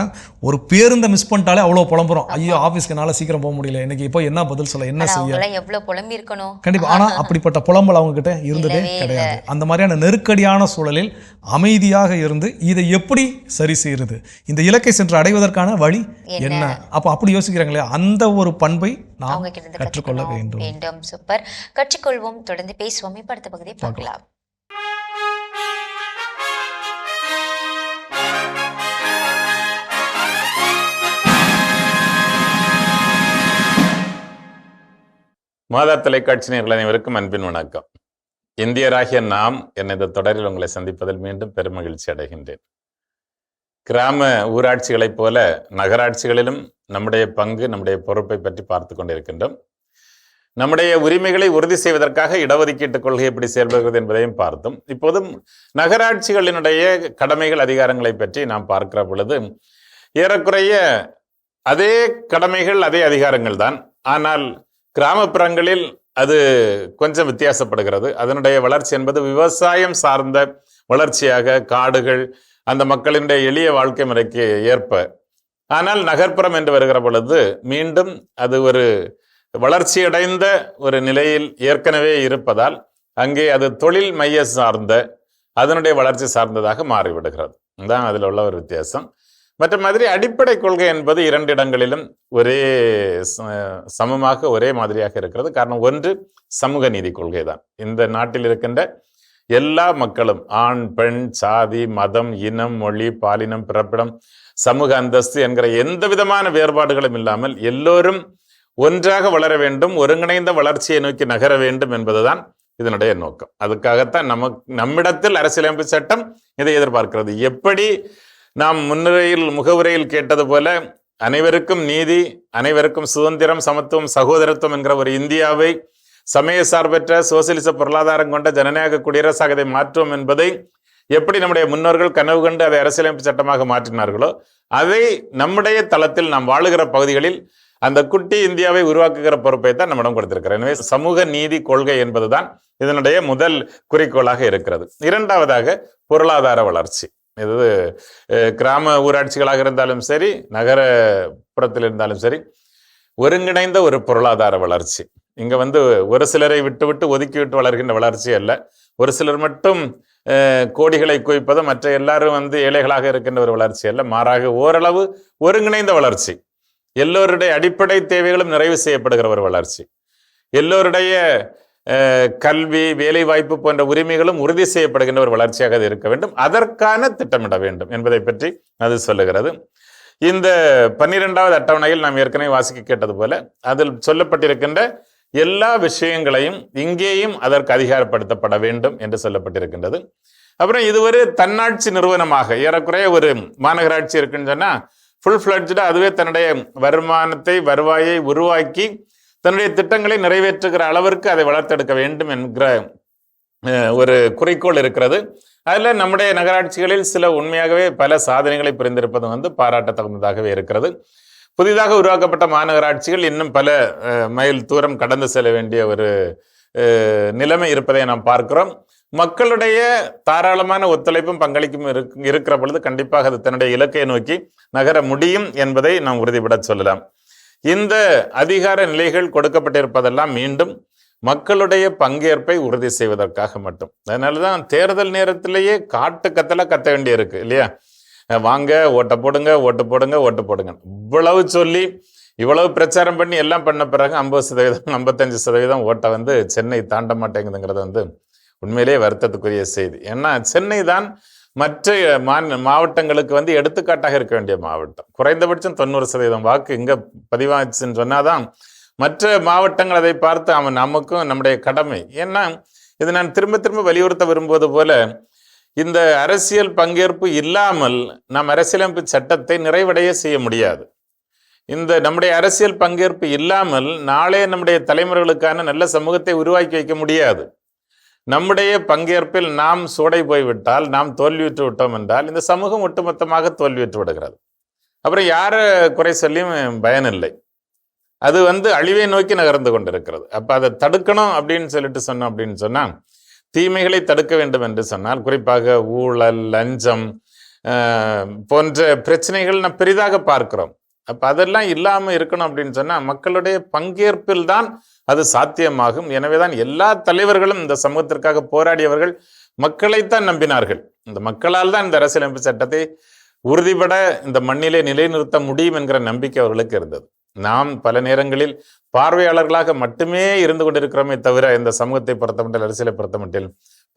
ஒரு பேருந்தை மிஸ் பண்ணிட்டாலே அவ்வளோ புலம்புறோம். ஐயோ ஆஃபீஸ்க்கு என்னால் சீக்கிரம் போக முடியல, இன்னைக்கு இப்போ என்ன பதில் சொல்ல, என்ன செய்ய, எவ்வளவு புலம்பி இருக்கணும். கண்டிப்பா. ஆனா அப்படிப்பட்ட புலம்பல் அவங்க கிட்ட இருந்ததே கிடையாது. அந்த மாதிரியான நெருக்கடியான சூழலில் அமைதியாக இருந்து இதை எப்படி சரி செய்யறது, இந்த இலக்கை சென்று அடைவதற்கான வழி என்ன, அப்ப அப்படி யோசிக்கிறாங்களே, அந்த ஒரு பண்பை நாம் கற்றுக்கொள்ள வேண்டும். சூப்பர், கற்றுக்கொள்வோம். தொடர்ந்து பேசுவோம். இப்ப அடுத்த பகுதியை பார்க்கலாம். மாதா தொலைக்காட்சி நேயர்கள் அனைவருக்கும் அன்பின் வணக்கம். இந்தியராகிய நாம் இந்த தொடரில் உங்களை சந்திப்பதில் மீண்டும் பெருமகிழ்ச்சி அடைகின்றேன். கிராம ஊராட்சிகளைப் போல நகராட்சிகளிலும் நம்முடைய பங்கு, நம்முடைய பொறுப்பை பற்றி பார்த்து கொண்டிருக்கின்றோம். நம்முடைய உரிமைகளை உறுதி செய்வதற்காக இடஒதுக்கீட்டு கொள்கை எப்படி செயல்படுகிறது என்பதையும் பார்த்தோம். இப்போதும் நகராட்சிகளினுடைய கடமைகள் அதிகாரங்களை பற்றி நாம் பார்க்கிற பொழுது ஏறக்குறைய அதே கடமைகள் அதே அதிகாரங்கள் தான். ஆனால் கிராமப்புறங்களில் அது கொஞ்சம் வித்தியாசப்படுகிறது. அதனுடைய வளர்ச்சி என்பது விவசாயம் சார்ந்த வளர்ச்சியாக, காடுகள் அந்த மக்களினுடைய எளிய வாழ்க்கை முறைக்கு ஏற்ப. ஆனால் நகர்ப்புறம் என்று வருகிற பொழுது மீண்டும் அது ஒரு வளர்ச்சியடைந்த ஒரு நிலையில் ஏற்கனவே இருப்பதால் அங்கே அது தொழில் மைய சார்ந்த அதனுடைய வளர்ச்சி சார்ந்ததாக மாறிவிடுகிறது. தான் அதில் உள்ள ஒரு வித்தியாசம். மற்ற மாதிரி அடிப்படை கொள்கை என்பது 2 இடங்களிலும் ஒரே சமமாக ஒரே மாதிரியாக இருக்கிறது. காரணம், ஒன்று சமூக நீதி கொள்கை தான். இந்த நாட்டில் இருக்கின்ற எல்லா மக்களும், ஆண், பெண், சாதி, மதம், இனம், மொழி, பாலினம், பிறப்பிடம், சமூக அந்தஸ்து என்கிற எந்த விதமான வேறுபாடுகளும் இல்லாமல் எல்லோரும் ஒன்றாக வளர வேண்டும், ஒருங்கிணைந்த வளர்ச்சியை நோக்கி நகர வேண்டும் என்பதுதான் இதனுடைய நோக்கம். அதுக்காகத்தான் நம்மிடத்தில் அரசியலமைப்பு சட்டம் இதை எதிர்பார்க்கிறது. எப்படி நாம் முகவுரையில் கேட்டது போல அனைவருக்கும் நீதி, அனைவருக்கும் சுதந்திரம், சமத்துவம், சகோதரத்துவம் என்கிற ஒரு இந்தியாவை சமய சார்பற்ற சோசியலிச பொருளாதாரம் கொண்ட ஜனநாயக குடியரசாக அதை மாற்றுவோம் என்பதை எப்படி நம்முடைய முன்னோர்கள் கனவு கண்டு அதை அரசியலமைப்பு சட்டமாக மாற்றினார்களோ அதை நம்முடைய தளத்தில் நாம் வாழுகிற பகுதிகளில் அந்த குட்டி இந்தியாவை உருவாக்குகிற பொறுப்பை தான் நம்மிடம் கொடுத்திருக்கிறோம். எனவே சமூக நீதி கொள்கை என்பதுதான் இதனுடைய முதல் குறிக்கோளாக இருக்கிறது. இரண்டாவதாக பொருளாதார வளர்ச்சி. இது கிராம ஊராட்சிகளாக இருந்தாலும் சரி, நகரப்புறத்தில் இருந்தாலும் சரி, ஒருங்கிணைந்த ஒரு பொருளாதார வளர்ச்சி. இங்க ஒரு சிலரை விட்டு ஒதுக்கிவிட்டு வளர்கின்ற வளர்ச்சி அல்ல. ஒரு சிலர் மட்டும் கோடிகளை குவிப்பதும் மற்ற எல்லாரும் ஏழைகளாக இருக்கின்ற ஒரு வளர்ச்சி அல்ல. மாறாக ஓரளவு ஒருங்கிணைந்த வளர்ச்சி. எல்லோருடைய அடிப்படை தேவைகளும் நிறைவு செய்யப்படுகிற ஒரு வளர்ச்சி. எல்லோருடைய கல்வி, வேலை வாய்ப்பு போன்ற உரிமைகளும் உறுதி செய்யப்படுகின்ற ஒரு வளர்ச்சியாக அது இருக்க வேண்டும். அதற்கான திட்டமிட வேண்டும் என்பதை பற்றி அது சொல்லுகிறது. இந்த 12வது அட்டவணையில் நாம் ஏற்கனவே வாசிக்க கேட்டது போல அதில் சொல்லப்பட்டிருக்கின்ற எல்லா விஷயங்களையும் இங்கேயும் அதற்கு அதிகாரப்படுத்தப்பட வேண்டும் என்று சொல்லப்பட்டிருக்கின்றது. அப்புறம் இது ஒரு தன்னாட்சி நிறுவனமாக ஏறக்குறைய ஒரு மாநகராட்சி இருக்குன்னு சொன்னா ஃபுல் ஃபிளட்ஜா அதுவே தன்னுடைய வருவாயை உருவாக்கி தன்னுடைய திட்டங்களை நிறைவேற்றுகிற அளவிற்கு அதை வளர்த்தெடுக்க வேண்டும் என்கிற ஒரு குறிக்கோள் இருக்கிறது. அதில் நம்முடைய நகராட்சிகளில் சில உண்மையாகவே பல சாதனைகளை புரிந்திருப்பது பாராட்டத்தகுந்ததாகவே இருக்கிறது. புதிதாக உருவாக்கப்பட்ட மாநகராட்சிகள் இன்னும் பல மைல் தூரம் கடந்து செல்ல வேண்டிய ஒரு நிலைமை இருப்பதை நாம் பார்க்கிறோம். மக்களுடைய தாராளமான ஒத்துழைப்பும் பங்களிப்பும் இருக்கிற பொழுது கண்டிப்பாக அது தன்னுடைய இலக்கை நோக்கி நகர முடியும் என்பதை நாம் உறுதிபட சொல்லலாம். இந்த அதிகார நிலைகள் கொடுக்கப்பட்டிருப்பதெல்லாம் மீண்டும் மக்களுடைய பங்கேற்பை உறுதி செய்வதற்காக மட்டும். அதனாலதான் தேர்தல் நேரத்திலேயே கத்த வேண்டிய இருக்கு இல்லையா? வாங்க ஓட்ட போடுங்க, ஓட்டு போடுங்க, ஓட்டு போடுங்க இவ்வளவு சொல்லி இவ்வளவு பிரச்சாரம் பண்ணி எல்லாம் பண்ண பிறகு 50%, 55% ஓட்டை சென்னை தாண்ட மாட்டேங்குதுங்கிறது உண்மையிலேயே வருத்தத்துக்குரிய செய்தி. ஏன்னா சென்னை தான் மற்ற மாவட்டங்களுக்கு எடுத்துக்காட்டாக இருக்க வேண்டிய மாவட்டம். குறைந்தபட்சம் 90% வாக்கு இங்க பதிவாச்சுன்னு சொன்னாதான் மற்ற மாவட்டங்கள் அதை பார்த்து நமக்கும் நம்முடைய கடமை. ஏன்னா இது நான் திரும்ப திரும்ப வலியுறுத்த விரும்புவது போல இந்த அரசியல் பங்கேற்பு இல்லாமல் நாம் அரசியலமைப்பு சட்டத்தை நிறைவடைய செய்ய முடியாது. இந்த நம்முடைய அரசியல் பங்கேற்பு இல்லாமல் நாளே நம்முடைய தலைமுறைகளுக்கான நல்ல சமூகத்தை உருவாக்கி வைக்க முடியாது. நம்முடைய பங்கேற்பில் நாம் சூடை போய்விட்டால், நாம் தோல்வியுற்று விட்டோம் என்றால் இந்த சமூகம் ஒட்டுமொத்தமாக தோல்வியுற்று விடுகிறது. அப்புறம் யாரை குறை சொல்லியும் பயனில்லை. அது அழிவை நோக்கி நகர்ந்து கொண்டிருக்கிறது. அப்ப அதை தடுக்கணும் அப்படின்னு சொன்னா தீமைகளை தடுக்க வேண்டும் என்று சொன்னால் குறிப்பாக ஊழல், லஞ்சம் போன்ற பிரச்சனைகள் நாம் பெரிதாக பார்க்கிறோம். அப்ப அதெல்லாம் இல்லாம இருக்கணும் அப்படின்னு சொன்னா மக்களுடைய பங்கேற்பில் தான் அது சாத்தியமாகும். எனவேதான் எல்லா தலைவர்களும் இந்த சமூகத்திற்காக போராடியவர்கள் மக்களைத்தான் நம்பினார்கள். இந்த மக்களால் தான் இந்த அரசியலமைப்பு சட்டத்தை உறுதிபட இந்த மண்ணிலே நிலைநிறுத்த முடியும் என்கிற நம்பிக்கை அவர்களுக்கு இருந்தது. நாம் பல நேரங்களில் பார்வையாளர்களாக மட்டுமே இருந்து கொண்டிருக்கிறோமே தவிர இந்த சமூகத்தை பொறுத்தமட்டில், அரசியலை பொறுத்தமட்டில்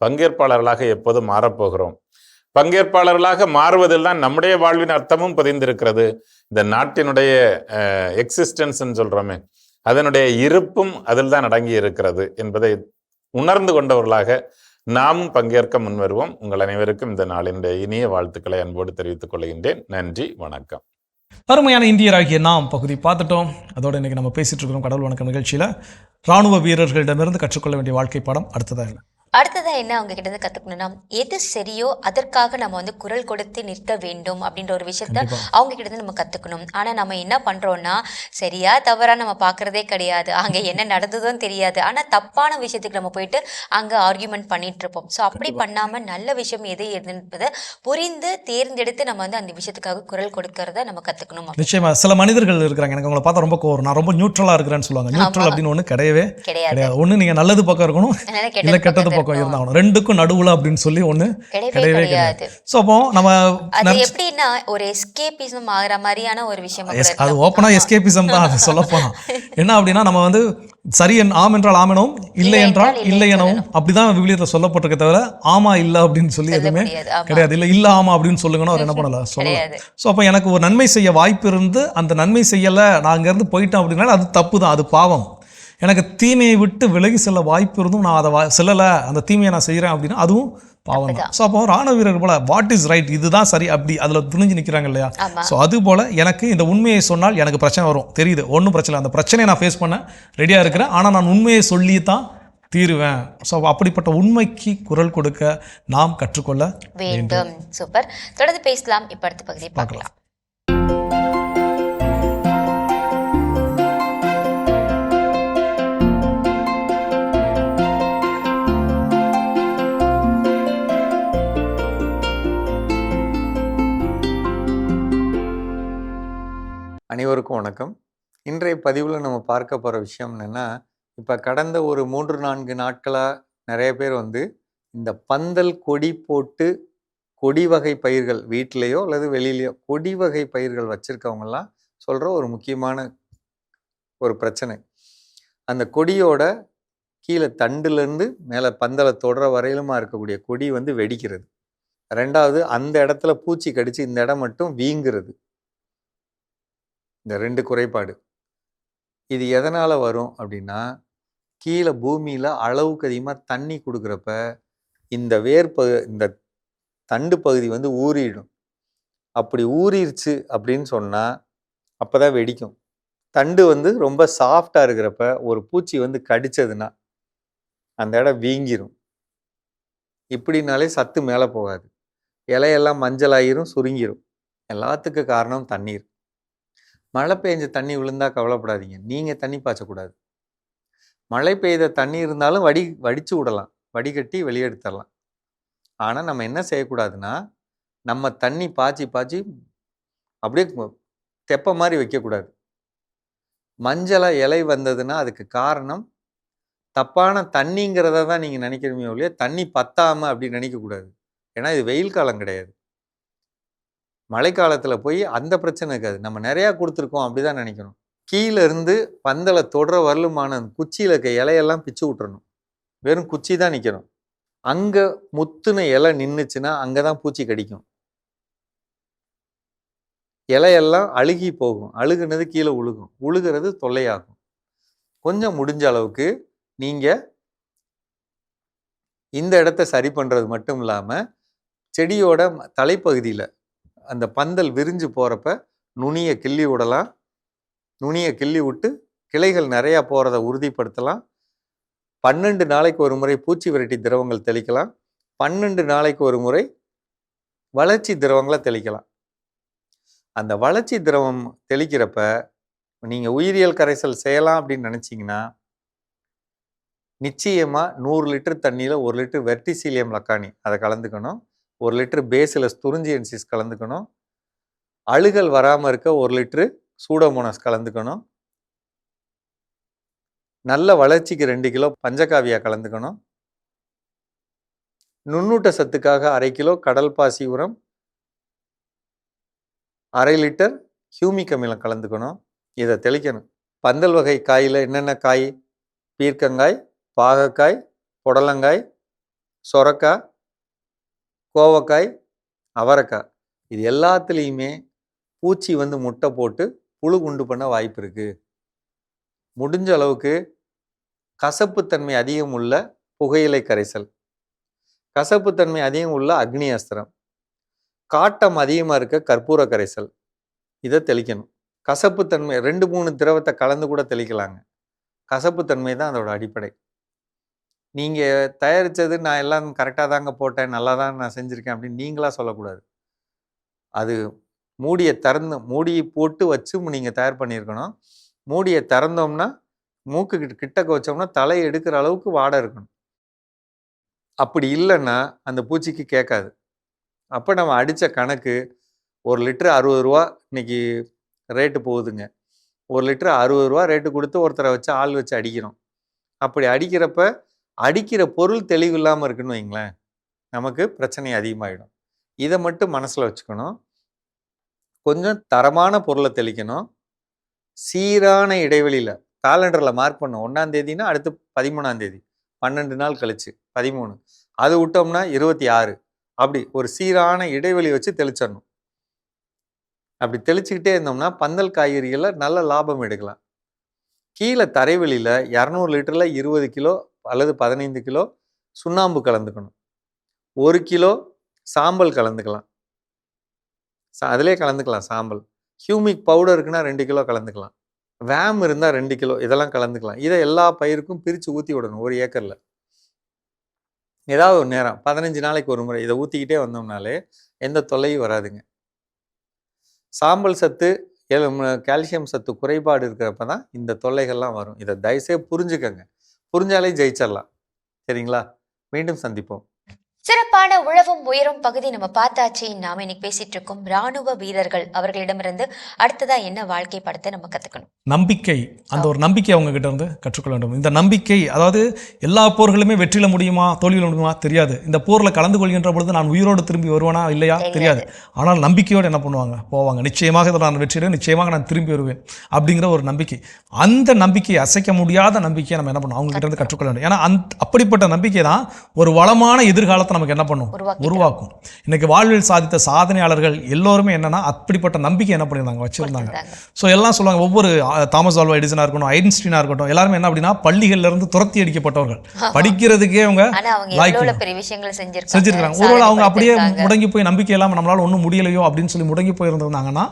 பங்கேற்பாளர்களாக எப்போதும் மாறப்போகிறோம். பங்கேற்பாளர்களாக மாறுவதில் தான் நம்முடைய வாழ்வின் அர்த்தமும் பதிந்திருக்கிறது. இந்த நாட்டினுடைய எக்ஸிஸ்டன்ஸ் சொல்றோமே அதனுடைய இருப்பும் அதில் தான் அடங்கி இருக்கிறது என்பதை உணர்ந்து கொண்டவர்களாக நாமும் பங்கேற்க முன்வருவோம். உங்கள் அனைவருக்கும் இந்த நாளினுடைய இனிய வாழ்த்துக்களை அன்போடு தெரிவித்துக் கொள்கின்றேன். நன்றி, வணக்கம். அருமையான இந்தியராகிய நாம் பகுதி பார்த்துட்டோம். அதோட இன்னைக்கு நம்ம பேசிட்டு இருக்கிறோம் கடவுள் வணக்கம் நிகழ்ச்சியில் ராணுவ வீரர்களிடமிருந்து கற்றுக்கொள்ள வேண்டிய வாழ்க்கை பாடம் அடுத்ததாக இல்லை. அடுத்ததா என்ன அவங்க கிட்ட இருந்து கத்துக்கணும்னா, எது சரியோ அதற்காக நம்ம வந்து குரல் கொடுத்து நிற்க வேண்டும் அப்படின்ற ஒரு விஷயத்த அவங்க கிட்ட இருந்து நம்ம கத்துக்கணும். ஆனா நம்ம என்ன பண்றோம்னா, சரியா தவறா நம்ம பாக்குறதே கிடையாது. அங்க என்ன நடந்ததும் தெரியாது. ஆனா தப்பான விஷயத்துக்கு நம்ம போயிட்டு அங்க ஆர்கியூமெண்ட் பண்ணிட்டு இருப்போம். ஸோ அப்படி பண்ணாம நல்ல விஷயம் எது என்பதை புரிந்து தேர்ந்தெடுத்து நம்ம வந்து அந்த விஷயத்துக்காக குரல் கொடுக்கறத நம்ம கத்துக்கணும். நிச்சயமா சில மனிதர்கள் இருக்கிறாங்க, எனக்கு உங்களை பார்த்தா ரொம்ப கோவம், நான் ரொம்ப நியூட்ரலா இருக்கிறேன்னு சொல்லுவாங்க. நியூட்ரல் அப்படின்னு ஒன்று கிடையவே கிடையாது. ஒன்று நீங்க நல்லது பக்கம் இருக்கணும், இல்லை கெட்டது பக்கம் இருந்தாகணும். ரெண்டுக்கும் நடுவுல அப்படின்னு சொல்லி ஒண்ணு கிடையவே கிடையாது. சோ அப்போ நம்ம அது எப்படின்னா ஒரு எஸ்கேபிசம் ஆகிற மாதிரியான ஒரு விஷயம். அது ஓப்பனா எஸ்கேபிசம் தான் அது சொல்ல போனா. என்ன அப்படின்னா நம்ம வந்து சரி ஆம் என்றால் ஆமெனவும், இல்லை என்றால் இல்லை எனவும், அப்படிதான் விவிலியத்துல சொல்லப்பட்டிருக்க தவிர ஆமா இல்லை அப்படின்னு சொல்லி எதுவுமே கிடையாது. இல்ல ஆமா அப்படின்னு சொல்லுங்கன்னா அவர் என்ன பண்ணல சொல்லலாம். ஸோ அப்போ எனக்கு ஒரு நன்மை செய்ய வாய்ப்பு இருந்து அந்த நன்மை செய்யலை, நான் அங்கேருந்து போயிட்டேன் அப்படின்னா அது தப்பு தான், அது பாவம். எனக்கு தீமையை விட்டு விலகி செல்ல வாய்ப்பு இருந்தும் நான் அதை செல்லலை, அந்த தீமையை நான் செய்கிறேன் அப்படின்னா அதுவும் பாவம் தான். ஸோ அப்போ ராணுவ வீரர் போல வாட் இஸ் ரைட், இதுதான் சரி, அப்படி அதில் துணிஞ்சு நிற்கிறாங்க இல்லையா. ஸோ அது போல் எனக்கு இந்த உண்மையை சொன்னால் எனக்கு பிரச்சனை வரும் தெரியுது, ஒன்றும் பிரச்சனை, அந்த பிரச்சனையை நான் ஃபேஸ் பண்ண ரெடியாக இருக்கிறேன், ஆனால் நான் உண்மையை சொல்லி தான் தீருவேன். ஸோ அப்படிப்பட்ட உண்மைக்கு குரல் கொடுக்க நாம் கற்றுக்கொள்ள வேண்டும். சூப்பர், தொடர்ந்து பேசலாம். இப்போ அடுத்த பகுதியை பார்க்கலாம். அனைவருக்கும் வணக்கம். இன்றைய பதிவில் நம்ம பார்க்க போகிற விஷயம் என்னென்னா, இப்போ கடந்த ஒரு 3-4 நாட்களாக நிறைய பேர் வந்து இந்த பந்தல் கொடி போட்டு கொடி வகை பயிர்கள் வீட்டிலையோ அல்லது வெளியிலையோ கொடி வகை பயிர்கள் வச்சுருக்கவங்கலாம் சொல்கிற ஒரு முக்கியமான ஒரு பிரச்சனை. அந்த கொடியோட கீழே தண்டுலேருந்து மேலே பந்தலை தொடர வரையிலுமா இருக்கக்கூடிய கொடி வந்து வெடிக்கிறது. ரெண்டாவது, அந்த இடத்துல பூச்சி கடிச்சு இந்த இடம் மட்டும் வீங்குறது. இந்த 2 குறைபாடு. இது எதனால் வரும் அப்படின்னா, கீழே பூமியில் அளவுக்கு அதிகமாக தண்ணி கொடுக்குறப்ப இந்த இந்த தண்டு பகுதி வந்து ஊறிடும். அப்படி ஊறிடுச்சு அப்படின்னு சொன்னால் அப்போ தான் வெடிக்கும். தண்டு வந்து ரொம்ப சாஃப்டாக இருக்கிறப்ப ஒரு பூச்சி வந்து கடிச்சதுன்னா அந்த இடம் வீங்கிரும். இப்படினாலே சத்து மேலே போகாது, இலையெல்லாம் மஞ்சளாயிரும், சுருங்கிரும். எல்லாத்துக்கும் காரணம் தண்ணீர். மழை பெய்ஞ்ச தண்ணி விழுந்தா கவலைப்படாதீங்க, நீங்கள் தண்ணி பாய்ச்சக்கூடாது. மழை பெய்த தண்ணி இருந்தாலும் வடித்து விடலாம், வடிகட்டி வெளியெடுத்துடலாம். ஆனால் நம்ம என்ன செய்யக்கூடாதுன்னா, நம்ம தண்ணி பாய்ச்சி அப்படியே தெப்ப மாதிரி வைக்கக்கூடாது. மஞ்சளாக இலை வந்ததுன்னா அதுக்கு காரணம் தப்பான தண்ணிங்கிறத தான் நீங்கள் நினைக்கிறீங்க ஒழிய தண்ணி பத்தாமல் அப்படி நினைக்கக்கூடாது. ஏன்னா இது வெயில் காலம் கிடையாது. மழைக்காலத்தில் போய் அந்த பிரச்சனை இருக்காது, நம்ம நிறையா கொடுத்துருக்கோம் அப்படி தான் நினைக்கணும். கீழே இருந்து பந்தலை தொடர வரலுமான குச்சியில் இருக்க இலையெல்லாம் பிச்சு விட்டுறணும். வெறும் குச்சி தான் நிற்கணும். அங்கே முத்துன இலை நின்றுச்சுன்னா அங்கே தான் பூச்சி கடிக்கும். இலையெல்லாம் அழுகி போகும், அழுகுனது கீழே உழுகிறது தொல்லையாகும். கொஞ்சம் முடிஞ்ச அளவுக்கு நீங்கள் இந்த இடத்த சரி பண்ணுறது மட்டும் இல்லாமல் செடியோட தலைப்பகுதியில் அந்த பந்தல் விரிஞ்சு போகிறப்ப நுனியை கிள்ளி விடலாம். நுனியை கிள்ளி விட்டு கிளைகள் நிறையா போகிறத உறுதிப்படுத்தலாம். 12 நாளைக்கு ஒரு முறை பூச்சி விரட்டி திரவங்கள் தெளிக்கலாம். 12 நாளைக்கு ஒரு முறை வளர்ச்சி திரவங்களை தெளிக்கலாம். அந்த வளர்ச்சி திரவம் தெளிக்கிறப்ப நீங்கள் உயிரியல் கரைசல் செய்யலாம் அப்படின்னு நினச்சிங்கன்னா, நிச்சயமாக 100 லிட்டர் தண்ணியில் 1 லிட்டர் வெர்டிசீலியம் லக்கானி அதை கலந்துக்கணும். 1 லிட்டர் பேசிலஸ் துரிஞ்சியன்சிஸ் கலந்துக்கணும். அழுகல் வராமல் இருக்க 1 லிட்டரு சூடோமோனாஸ் கலந்துக்கணும். நல்ல வளர்ச்சிக்கு 2 கிலோ பஞ்சகாவியா கலந்துக்கணும். நுண்ணூட்ட சத்துக்காக 1/2 கிலோ கடல் பாசி உரம், 1/2 லிட்டர் ஹியூமிக் அமிலம் கலந்துக்கணும். இதை தெளிக்கணும். பந்தல் வகை காயில் என்னென்ன காய்? பீர்க்கங்காய், பாகக்காய், புடலங்காய், சொரக்காய், கோவக்காய், அவரைக்காய், இது எல்லாத்துலேயுமே பூச்சி வந்து முட்டை போட்டு புழு உண்டு பண்ண வாய்ப்பு இருக்குது. முடிஞ்ச அளவுக்கு கசப்புத்தன்மை அதிகம் உள்ள புகையிலை கரைசல், கசப்புத்தன்மை அதிகம் உள்ள அக்னி அஸ்திரம், காட்டம் அதிகமாக இருக்க கற்பூர கரைசல், இதை தெளிக்கணும். கசப்புத்தன்மை 2-3 திரவத்தை கலந்து கூட தெளிக்கலாங்க. கசப்புத்தன்மை தான் அதோட அடிப்படை. நீங்கள் தயாரித்தது நான் எல்லாம் கரெக்டாக தாங்க போட்டேன், நல்லா தான் நான் செஞ்சுருக்கேன் அப்படின்னு நீங்களாக சொல்லக்கூடாது. அது மூடியை போட்டு வச்சு நீங்கள் தயார் பண்ணியிருக்கணும். மூடியை திறந்தோம்னா மூக்கு கிட்டக்க வச்சோம்னா தலையை எடுக்கிற அளவுக்கு வாடை இருக்கணும். அப்படி இல்லைன்னா அந்த பூச்சிக்கு கேட்காது. அப்போ நம்ம அடித்த கணக்கு 1 லிட்டரு 60 ரூபா இன்னைக்கு ரேட்டு போகுதுங்க. 1 லிட்டரு 60 ரூபா ரேட்டு கொடுத்து ஒருத்தரை வச்சு ஆள் வச்சு அடிக்கிறோம். அப்படி அடிக்கிறப்ப அடிக்கிற பொருள் தெளிவு இல்லாமல் இருக்குன்னு வைங்களேன், நமக்கு பிரச்சனை அதிகமாகிடும். இதை மட்டும் மனசில் வச்சுக்கணும். கொஞ்சம் தரமான பொருளை தெளிக்கணும். சீரான இடைவெளியில் காலண்டரில் மார்க் பண்ணணும். 1ஆம் தேதினா அடுத்து 13ஆம் தேதி, 12 நாள் கழிச்சு 13, அது விட்டோம்னா 26, அப்படி ஒரு சீரான இடைவெளி வச்சு தெளிச்சிடணும். அப்படி தெளிச்சுக்கிட்டே இருந்தோம்னா பந்தல் காய்கறிகளில் நல்ல லாபம் எடுக்கலாம். கீழே தரைவெளியில் 200 லிட்டரில் 20 கிலோ அல்லது 15 கிலோ சுண்ணாம்பு கலந்துக்கணும். 1 கிலோ சாம்பல் கலந்துக்கலாம். அதிலே கலந்துக்கலாம் சாம்பல். ஹியூமிக் பவுடர் இருக்குன்னா 2 கிலோ கலந்துக்கலாம். வேம் இருந்தால் 2 கிலோ, இதெல்லாம் கலந்துக்கலாம். இதை எல்லா பயிருக்கும் பிரித்து ஊற்றி விடணும். 1 ஏக்கரில் ஏதாவது ஒரு நேரம் 15 நாளைக்கு ஒரு முறை இதை ஊற்றிக்கிட்டே வந்தோம்னாலே எந்த தொல்லையும் வராதுங்க. சாம்பல் சத்து, கால்சியம் சத்து குறைபாடு இருக்கிறப்ப தான் இந்த தொல்லைகள்லாம் வரும். இதை தயவுசெய்து புரிஞ்சுக்கங்க. புரிஞ்சாலே ஜெயிச்சிடலாம். சரிங்களா? மீண்டும் சந்திப்போம். சிறப்பான உழவும் உயரும் பகுதி நம்ம பார்த்தாச்சு. நாம இன்னைக்கு பேசிட்டு இருக்கோம் ராணுவ வீரர்கள். அவர்களிடமிருந்து அடுத்ததா என்ன வாழ்க்கை படத்தை நம்ம கத்துக்கணும்? நம்பிக்கை. அந்த ஒரு நம்பிக்கை அவங்க கிட்ட இருந்து கற்றுக்கொள்ள வேண்டும். இந்த நம்பிக்கை, அதாவது எல்லா போர்களுமே வெற்றில முடியுமா தோல்வியில முடியுமா தெரியாது. இந்த போரில் கலந்து கொள்கின்ற பொழுது நான் உயிரோடு திரும்பி வருவேனா இல்லையா தெரியாது. ஆனால் நம்பிக்கையோடு என்ன பண்ணுவாங்க, போவாங்க. நிச்சயமாக இதில் நான் வெற்றிடுவேன், நிச்சயமாக நான் திரும்பி வருவேன் அப்படிங்கிற ஒரு நம்பிக்கை. அந்த நம்பிக்கையை, அசைக்க முடியாத நம்பிக்கையை நம்ம என்ன பண்ணணும், அவங்க கிட்ட இருந்து கற்றுக்கொள்ள வேண்டும். ஏன்னா அப்படிப்பட்ட நம்பிக்கை தான் ஒரு வளமான எதிர்காலத்தை நமக்கு என்ன பண்ணும், உருவாக்கும். இன்னைக்கு வாழ்வில் சாதித்த சாதனையாளர்கள் எல்லோருமே என்னன்னா அப்படிப்பட்ட நம்பிக்கை என்ன பண்ணியிருந்தாங்க, வச்சிருந்தாங்க. ஸோ எல்லாம் சொல்லுவாங்க, ஒவ்வொரு தாமஸ் ஆல்வா எடிசனா இருக்கட்டும், ஐன்ஸ்டீனா இருக்கட்டும், எல்லாருமே என்ன அப்படின்னா பள்ளிகள்ல இருந்து துரத்தி அடிக்கப்பட்டவர்கள். படிக்கிறதுக்கே அவங்க செஞ்சிருக்காங்க. ஒருவேளை அவங்க அப்படியே முடங்கி போய் நம்பிக்கை இல்லாமல் நம்மளால ஒன்றும் முடியலையோ அப்படின்னு சொல்லி முடங்கி போயிருந்தாங்கன்னா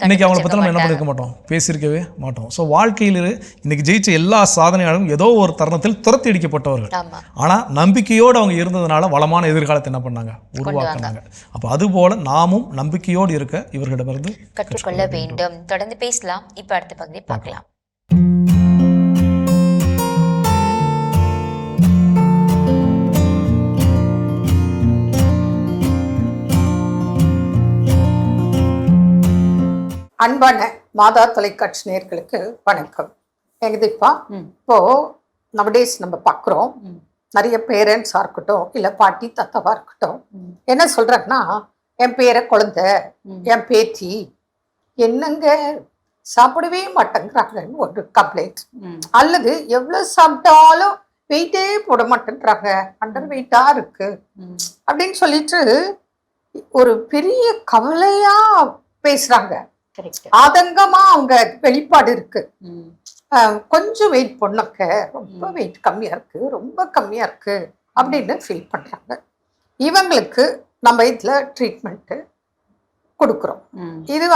இன்னைக்கு அவங்களை பற்றி நம்ம என்ன பண்ணிருக்க மாட்டோம், பேசியிருக்கவே மாட்டோம். ஸோ வாழ்க்கையில் இன்னைக்கு ஜெயிச்ச எல்லா சாதனையாளரும் ஏதோ ஒரு தருணத்தில் துரத்தி அடிக்கப்பட்டவர்கள். ஆனால் நம்பிக்கையோடு அவங்க இருந்ததுனால வளமான எதிர்காலத்தை என்ன பண்ணாங்க, உருவாக்குனாங்க. அப்போ அதுபோல நாமும் நம்பிக்கையோடு இருக்க இவர்களிடமிருந்து கற்றுக்கொள்ள வேண்டும். தொடர்ந்து பேசலாம். இப்ப அடுத்த பகுதி பார்க்கலாம். அன்பான மாதா தொலைக்காட்சி நேயர்களுக்கு வணக்கம். எங்கதிப்பா, இப்போ நவடேஸ் நம்ம பார்க்குறோம், நிறைய பேரண்ட்ஸாக இருக்கட்டும், இல்லை பாட்டி தாத்தாவாக இருக்கட்டும், என்ன சொல்கிறாங்கன்னா, என் பேரை குழந்தை, என் பேத்தி என்னங்க சாப்பிடவே மாட்டேங்கிறாங்கன்னு ஒரு கம்ப்ளைண்ட். அல்லது எவ்வளோ சாப்பிட்டாலும் வெயிட்டே போட மாட்டேன்றாங்க, அண்டர் வெயிட்டாக இருக்கு அப்படின்னு சொல்லிட்டு ஒரு பெரிய கவலையா பேசுறாங்க. ஆதங்கமா அவங்க வெளிப்பாடு இருக்கு. கொஞ்சம் வெயிட் பொண்ணுக்க ரொம்ப வெயிட் கம்மியா இருக்கு, ரொம்ப கம்மியா இருக்கு அப்படின்னு ஃபீல் பண்றாங்க. இவங்களுக்கு நம்ம இதுல ட்ரீட்மெண்ட் கொடுக்குறோம். இது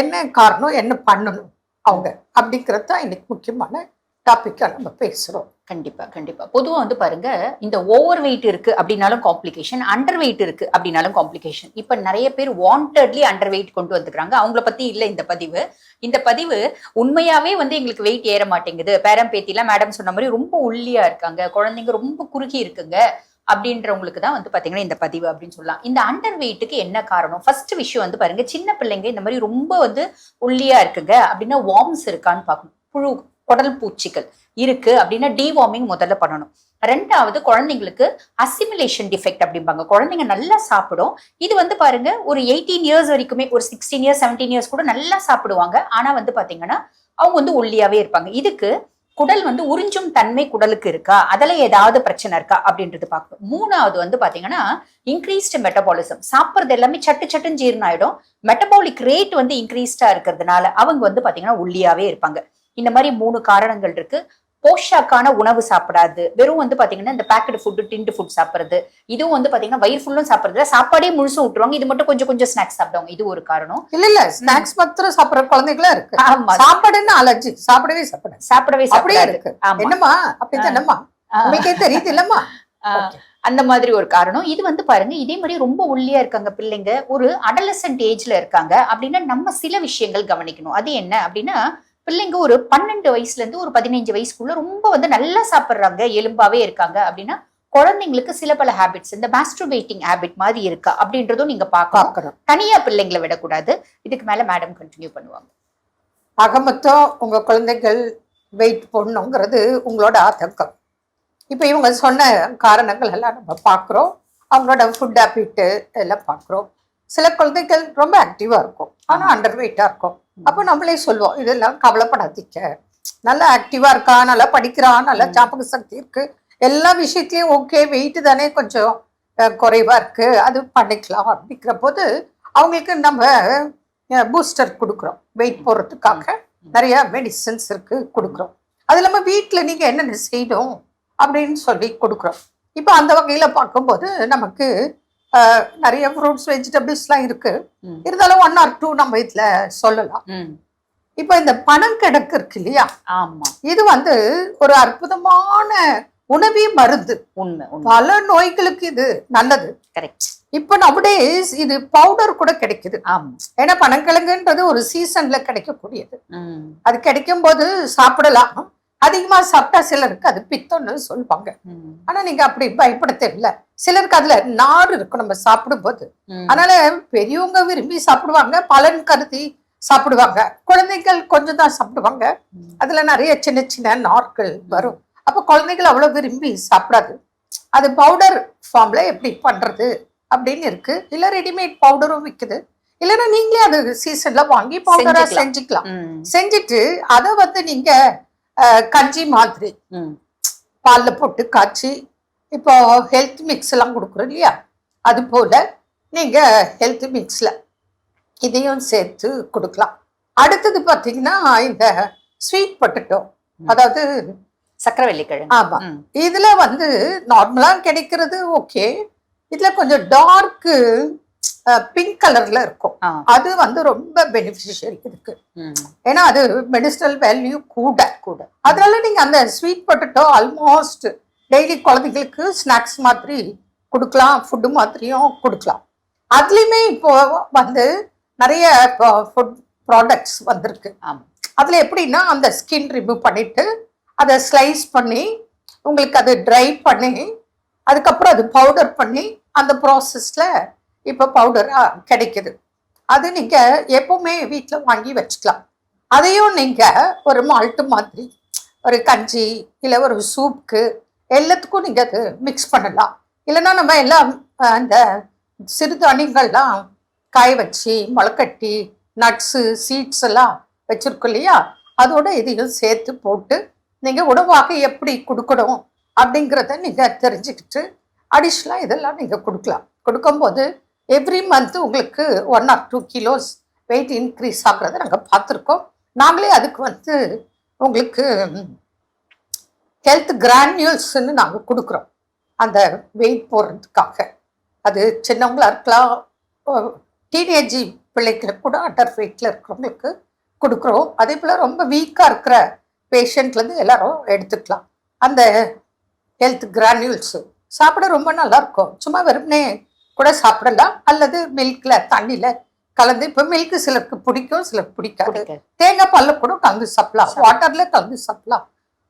என்ன காரணம், என்ன பண்ணணும் அவங்க அப்படிங்கிறது தான் இன்னைக்கு முக்கியமான டாபிக்கா நம்ம பேசுறோம். கண்டிப்பா கண்டிப்பா. பொதுவாக பாருங்க, இந்த ஓவர் வெயிட் இருக்கு அப்படின்னாலும் காம்ப்ளிகேஷன், அண்டர் வெயிட் இருக்கு அப்படின்னாலும் காம்ப்ளிகேஷன். இப்ப நிறைய பேர் வாண்டட்லி அண்டர் வெயிட் கொண்டு வந்துக்கிறாங்க. அவங்கள பத்தி இல்ல இந்த பதிவு. இந்த பதிவு உண்மையாவே எங்களுக்கு வெயிட் ஏற மாட்டேங்குது, பேரம் பேத்திலாம் மேடம் சொன்ன மாதிரி ரொம்ப ஒல்லியா இருக்காங்க, குழந்தைங்க ரொம்ப குறுகி இருக்குங்க அப்படின்றவங்களுக்கு தான் பாத்தீங்கன்னா இந்த பதிவு அப்படின்னு சொல்லலாம். இந்த அண்டர் வெயிட்டுக்கு என்ன காரணம்? ஃபர்ஸ்ட் விஷயம் பாருங்க, சின்ன பிள்ளைங்க இந்த மாதிரி ரொம்ப ஒல்லியா இருக்குங்க அப்படின்னா வார்ம்ஸ் இருக்கான்னு பார்க்கணும். புழு, குடல் பூச்சிகள் இருக்கு அப்படின்னா டிவார்மிங் முதல்ல பண்ணணும். ரெண்டாவது, குழந்தைங்களுக்கு அசிமிலேஷன் டிஃபெக்ட் அப்படிம்பாங்க. குழந்தைங்க நல்லா சாப்பிடும். இது பாருங்க, ஒரு 18 இயர்ஸ் வரைக்குமே, ஒரு 16 இயர்ஸ் 17 இயர்ஸ் கூட நல்லா சாப்பிடுவாங்க. ஆனா பாத்தீங்கன்னா அவங்க ஒல்லியாவே இருப்பாங்க. இதுக்கு குடல் உறிஞ்சும் தன்மை குடலுக்கு இருக்கா, அதுல ஏதாவது பிரச்சனை இருக்கா அப்படின்றது பார்க்கணும். மூணாவது பாத்தீங்கன்னா இன்க்ரீஸ்டு மெட்டபாலிசம். சாப்பிட்றது எல்லாமே சட்டு சட்டுன்னு ஜீரணம் ஆயிடும். மெட்டபாலிக் ரேட் இன்க்ரீஸ்டா இருக்கிறதுனால அவங்க பாத்தீங்கன்னா ஒல்லியாவே இருப்பாங்க. இந்த மாதிரி 3 காரணங்கள் இருக்கு. போஷாக்கான உணவு சாப்பிடாது, வெறும் வந்து பாத்தீங்கன்னா இந்த பேக்கெட் ஃபுட், டின்டு ஃபுட் சாப்பிடுறது, இதுவும் வந்து பாத்தீங்கன்னா வயிறு ஃபுல்லும் சாப்பிடுறதுல சாப்பாடே முழுசும் விட்டுருவாங்க, இது மட்டும் கொஞ்சம் கொஞ்சம் ஸ்நாக்ஸ் சாப்பிடுவாங்க. இது ஒரு காரணம். இல்ல ஸ்நாக்ஸ் மாத்திரம் சாப்பிடுற குழந்தைகளும் இருக்கு. ஆமா, சாப்பாடுன்னு அலர்ஜி, சாப்பிடவே அப்படியே இருக்கு. என்னமா அப்படிதான் என்னமா உங்களுக்கே தெரியுது இல்லம்மா, அந்த மாதிரி ஒரு காரணம். இது வந்து பாருங்க, இதே மாதிரி ரொம்ப ஒல்லியா இருக்காங்க பிள்ளைங்க, ஒரு அடலசன்ட் ஏஜ்ல இருக்காங்க அப்படின்னா நம்ம சில விஷயங்கள் கவனிக்கணும். அது என்ன அப்படின்னா, பிள்ளைங்க ஒரு 12 வயசுல இருந்து ஒரு 15 வயசுக்குள்ள ரொம்ப வந்து நல்லா சாப்பிடுறாங்க, எலும்பாவே இருக்காங்க அப்படின்னா குழந்தைங்களுக்கு சில பல ஹேபிட்ஸ், இந்த மாஸ்டர்பேட்டிங் ஹேபிட் மாதிரி இருக்கா அப்படின்றதும் நீங்க பார்க்கணும். தனியா பிள்ளைங்களை விடக்கூடாது. இதுக்கு மேல மேடம் கண்டினியூ பண்ணுவாங்க. அகமொத்தம் உங்க குழந்தைகள் வெயிட் போடணுங்கிறது உங்களோட ஆதங்கம். இப்போ இவங்க சொன்ன காரணங்கள் எல்லாம் நம்ம பார்க்குறோம். அவங்களோட ஃபுட் ஹேபிட்டு எல்லாம் பார்க்குறோம். சில குழந்தைகள் ரொம்ப ஆக்டிவாக இருக்கும், ஆனால் அண்டர் வெயிட்டாக இருக்கும். அப்போ நம்மளே சொல்லுவோம், இதெல்லாம் கவலைப்படாதீங்க, நல்லா ஆக்டிவாக இருக்கா, நல்லா படிக்கிறான், நல்லா ஞாபக சக்தி இருக்குது, எல்லா விஷயத்துலையும் ஓகே, வெயிட்டு தானே கொஞ்சம் குறைவாக இருக்குது, அது பண்ணிக்கலாம் அப்படிங்கிற போது அவங்களுக்கு நம்ம பூஸ்டர் கொடுக்குறோம். வெயிட் போடுறதுக்காக நிறைய மெடிசன்ஸ் இருக்குது கொடுக்குறோம். அது இல்லாமல் வீட்டில் நீங்கள் என்னென்ன செய்யணும் அப்படின்னு சொல்லி கொடுக்குறோம். இப்போ அந்த வகையில் பார்க்கும்போது நமக்கு நிறைய ஃப்ரூட்ஸ் வெஜிடபிள்ஸ்லாம் இருக்கு. இருந்தாலும் 1 or 2 நம்ம இதில் சொல்லலாம். இப்போ இந்த பனங்கிழங்கு இருக்கு இல்லையா, இது வந்து ஒரு அற்புதமான உணவே மருந்து. பல நோய்களுக்கு இது நல்லது. இப்போ நவடேஸ் இது பவுடர் கூட கிடைக்குது. ஏன்னா பனங்கிழங்குன்றது ஒரு சீசன்ல கிடைக்கக்கூடியது. அது கிடைக்கும் போது சாப்பிடலாம். அதிகமா சாப்பிட்டா சிலருக்கு அது பித்தம்னு சொல்லுவாங்க. ஆனா நீங்க அப்படி பயப்பட தேவையில்லை. சிலருக்கு அதுல நார் இருக்கும் நம்ம சாப்பிடும் போது. அதனால பெரியவங்க விரும்பி சாப்பிடுவாங்க, பலன் கருதி சாப்பிடுவாங்க. குழந்தைகள் கொஞ்சம் தான் சாப்பிடுவாங்க, அதுல நிறைய சின்ன சின்ன நார்கள் வரும். அப்ப குழந்தைகள் அவ்வளவு விரும்பி சாப்பிடாது. அது பவுடர் ஃபார்ம்ல எப்படி பண்றது அப்படின்னு இருக்கு. இல்ல ரெடிமேட் பவுடரும் விற்குது. இல்லைன்னா நீங்களே அது சீசன்ல வாங்கி பவுடரா செஞ்சுக்கலாம். செஞ்சுட்டு அதை வந்து நீங்க கஞ்சி மாதிரி பால்ல போட்டு காய்ச்சி, இப்போ ஹெல்த் மிக்ஸ் எல்லாம் கொடுக்குறோம் இல்லையா, அது போல நீங்க ஹெல்த் மிக்ஸ்ல இதையும் சேர்த்து கொடுக்கலாம். அடுத்தது பார்த்தீங்கன்னா இந்த ஸ்வீட் பொட்டேட்டோ, அதாவது சக்கரவள்ளிக்கிழங்கு. ஆமா, இதுல வந்து நார்மலா கிடைக்கிறது ஓகே, இதுல கொஞ்சம் டார்க் பிங்க் கலர்ல இருக்கும். அது வந்து ரொம்ப பெனிஃபிஷியல் இருக்கு. ஏன்னா அது மெடிசனல் வேல்யூ கூட. அதனால நீங்க அந்த ஸ்வீட் பொட்டேட்டோ ஆல்மோஸ்ட் டெய்லி குழந்தைங்களுக்கு ஸ்நாக்ஸ் மாதிரி கொடுக்கலாம், ஃபுட்டு மாதிரியும் கொடுக்கலாம். அதுலயுமே இப்போ வந்து நிறைய ஃபுட் ப்ராடக்ட்ஸ் வந்திருக்கு. அதுல எப்படின்னா அந்த ஸ்கின் ரிமூவ் பண்ணிட்டு அதை ஸ்லைஸ் பண்ணி உங்களுக்கு அது ட்ரை பண்ணி அதுக்கப்புறம் அது பவுடர் பண்ணி அந்த ப்ராசஸ்ல இப்போ பவுடரா கிடைக்குது. அது நீங்க எப்பவுமே வீட்டில் வாங்கி வச்சுக்கலாம். அதையும் நீங்க ஒரு மால்ட்டு மாதிரி ஒரு கஞ்சி இல்லை ஒரு சூப்புக்கு எல்லாத்துக்கும் நீங்க அது மிக்ஸ் பண்ணலாம். இல்லைன்னா நம்ம எல்லாம் அந்த சிறுதானியங்கள்லாம் காய வச்சு முளைக்கட்டி நட்ஸு சீட்ஸ் எல்லாம் வச்சிருக்கோம் இல்லையா, அதோட இதையும் சேர்த்து போட்டு நீங்க உணவாக எப்படி கொடுக்கணும் அப்படிங்கிறத நீங்க தெரிஞ்சுக்கிட்டு அடிஷ்னலாக இதெல்லாம் நீங்க கொடுக்கலாம். கொடுக்கும்போது எவ்ரி மந்த் உங்களுக்கு 1 or 2 kilos வெயிட் இன்க்ரீஸ் ஆகுறத நாங்கள் பார்த்துருக்கோம். நாங்களே அதுக்கு வந்து உங்களுக்கு ஹெல்த் கிரானியூல்ஸ்ன்னு நாங்கள் கொடுக்குறோம் அந்த வெயிட் போடுறதுக்காக. அது சின்னவங்களா இருக்கலாம், டீனேஜ் பிள்ளைகளுக்கு கூட அண்டர் வெயிட்டில் இருக்கிறவங்களுக்கு கொடுக்குறோம். அதே போல் ரொம்ப வீக்காக இருக்கிற பேஷண்ட்லேருந்து எல்லாரும் எடுத்துக்கலாம். அந்த ஹெல்த் கிரானியூல்ஸு சாப்பிட ரொம்ப நல்லாயிருக்கும். சும்மா வெறுமனே கூட சாப்பிடலாம், அல்லது மில்க்ல தண்ணியில கலந்து. இப்போ மில்க் சிலருக்கு பிடிக்கும், சிலருக்கு பிடிக்காது. தேங்காய் பால்ல கூட கலந்து சாப்பிடலாம், வாட்டர்ல கலந்து சாப்பிடலாம்.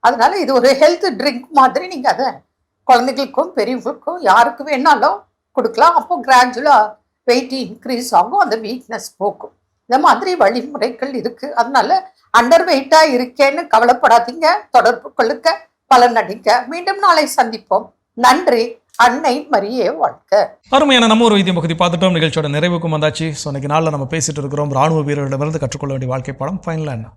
அதனால இது ஒரு ஹெல்த் ட்ரிங்க் மாதிரி நீங்க அதை குழந்தைகளுக்கும் பெரியவங்களுக்கும் யாருக்கு வேணாலும் கொடுக்கலாம். அப்போ கிராஜுவலா வெயிட் இன்க்ரீஸ் ஆகும், அந்த வீக்னஸ் போக்கும். இந்த மாதிரி வழிமுறைகள் இருக்கு. அதனால அண்டர் வெயிட்டா இருக்கேன்னு கவலைப்படாதீங்க, தொடர்பு கொள்ளுங்க, பலன் அடிங்க. மீண்டும் நாளை சந்திப்போம். நன்றி. அன்னை மரியே வாழ்க. அருமையான நம்ம ஒரு வைத்தியம் பகுதி பார்த்துட்டோம். நிகழ்ச்சியோட நிறைவுக்கும் வந்தாச்சு. ஸோ இன்னைக்கு நாளில் நம்ம பேசிட்டு இருக்கிறோம் ராணுவ வீரர்களிடமிருந்து கற்றுக்கொள்ள வேண்டிய வாழ்க்கை பாடம் ஃபைனலாக என்ன?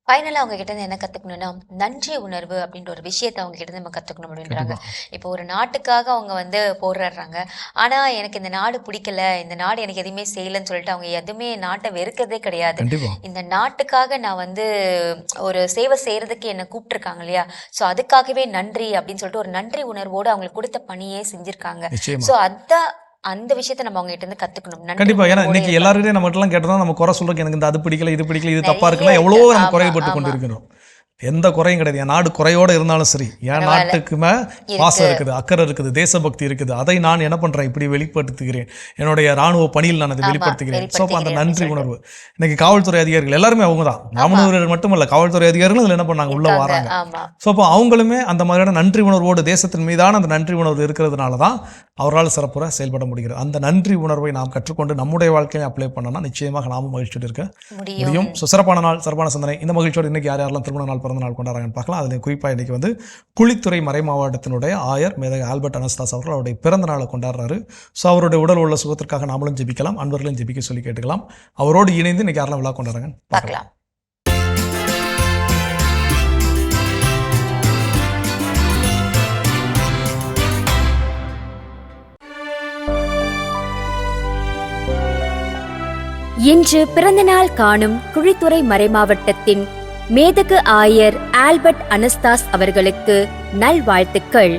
ஃபைனலாக அவங்க கிட்ட இருந்து என்ன கற்றுக்கணும்னா நன்றி உணர்வு அப்படின்ற ஒரு விஷயத்தை அவங்க கிட்ட இருந்து நம்ம கற்றுக்கணும் அப்படின்றாங்க. இப்போ ஒரு நாட்டுக்காக அவங்க வந்து போராடுறாங்க, ஆனால் எனக்கு இந்த நாடு பிடிக்கல, இந்த நாடு எனக்கு எதுவுமே செய்யலைன்னு சொல்லிட்டு அவங்க எதுவுமே நாட்டை வெறுக்கிறதே கிடையாது. இந்த நாட்டுக்காக நான் வந்து ஒரு சேவை செய்யறதுக்கு என்னை கூப்பிட்டுருக்காங்க இல்லையா, ஸோ அதுக்காகவே நன்றி அப்படின்னு சொல்லிட்டு ஒரு நன்றி உணர்வோடு அவங்களுக்கு கொடுத்த பணியே செஞ்சிருக்காங்க. ஸோ அதான் அந்த விஷயத்த நம்ம அவங்க கிட்ட இருந்து கத்துக்கணும். கண்டிப்பா. ஏன்னா இன்னைக்கு எல்லாருக்கிட்டையும் நம்ம எல்லாம் கேட்டோம்னா நம்ம குறை சொல்றதுக்கு எனக்கு இந்த அது பிடிக்கல, இது பிடிக்கல, இது தப்பா இருக்குன்னா எவ்வளவோ நம்ம குறைபட்டு கொண்டு இருக்கிறோம். எந்த குறையும் கிடையாது. என் நாடு குறையோட இருந்தாலும் சரி, என் நாட்டுக்குமே பாசம் இருக்குது, அக்கறை இருக்குது, தேசபக்தி இருக்குது. அதை நான் என்ன பண்றேன், இப்படி வெளிப்படுத்துகிறேன். என்னுடைய ராணுவ பணியில் நான் அதை வெளிப்படுத்துகிறேன். ஸோ அந்த நன்றி உணர்வு இன்னைக்கு காவல்துறை அதிகாரிகள் எல்லாருமே அவங்க தான், ராமனூர் மட்டுமல்ல, காவல்துறை அதிகாரிகளும் அதில் என்ன பண்ணாங்க, உள்ள வராங்க. ஸோ அப்போ அவங்களுமே அந்த மாதிரியான நன்றி உணர்வோடு தேசத்தின் மீதான அந்த நன்றி உணர்வு இருக்கிறதுனால தான் அவரால் சிறப்புற செயல்பட முடிகிறது. அந்த நன்றி உணர்வை நாம் கற்றுக்கொண்டு நம்முடைய வாழ்க்கையை அப்ளை பண்ணோம்னா நிச்சயமாக நாமும் மகிழ்ச்சியோடு இருக்க முடியும். ஸோ சிறப்பான நாள், சிறப்பான சிந்தனை. இந்த மகிழ்ச்சியோடு இன்னைக்கு யார் யாரெல்லாம் திருமண நாள், பிறந்த நாள் கொண்டாடுறாங்கன்னு பார்க்கலாம். அதில் குறிப்பாக இன்றைக்கி வந்து குளித்துறை மறை மாவட்டத்தினுடைய ஆயர் மேதக ஆல்பர்ட் அனஸ்தாஸ் அவர்கள் அவருடைய பிறந்த நாளை கொண்டாடுறாரு. ஸோ அவருடைய உடல் உள்ள சுகத்திற்காக நாமளும் ஜெபிக்கலாம், அன்பர்களையும் ஜெபிக்க சொல்லி கேட்டுக்கலாம். அவரோடு இணைந்து இன்னைக்கு யாரெல்லாம் விழா கொண்டாடுறாங்கன்னு பார்க்கலாம். இன்று பிறந்தநாள் காணும் குழித்துறை மறைமாவட்டத்தின் மேதகு ஆயர் ஆல்பர்ட் அனஸ்தாஸ் அவர்களுக்கு நல்வாழ்த்துக்கள்.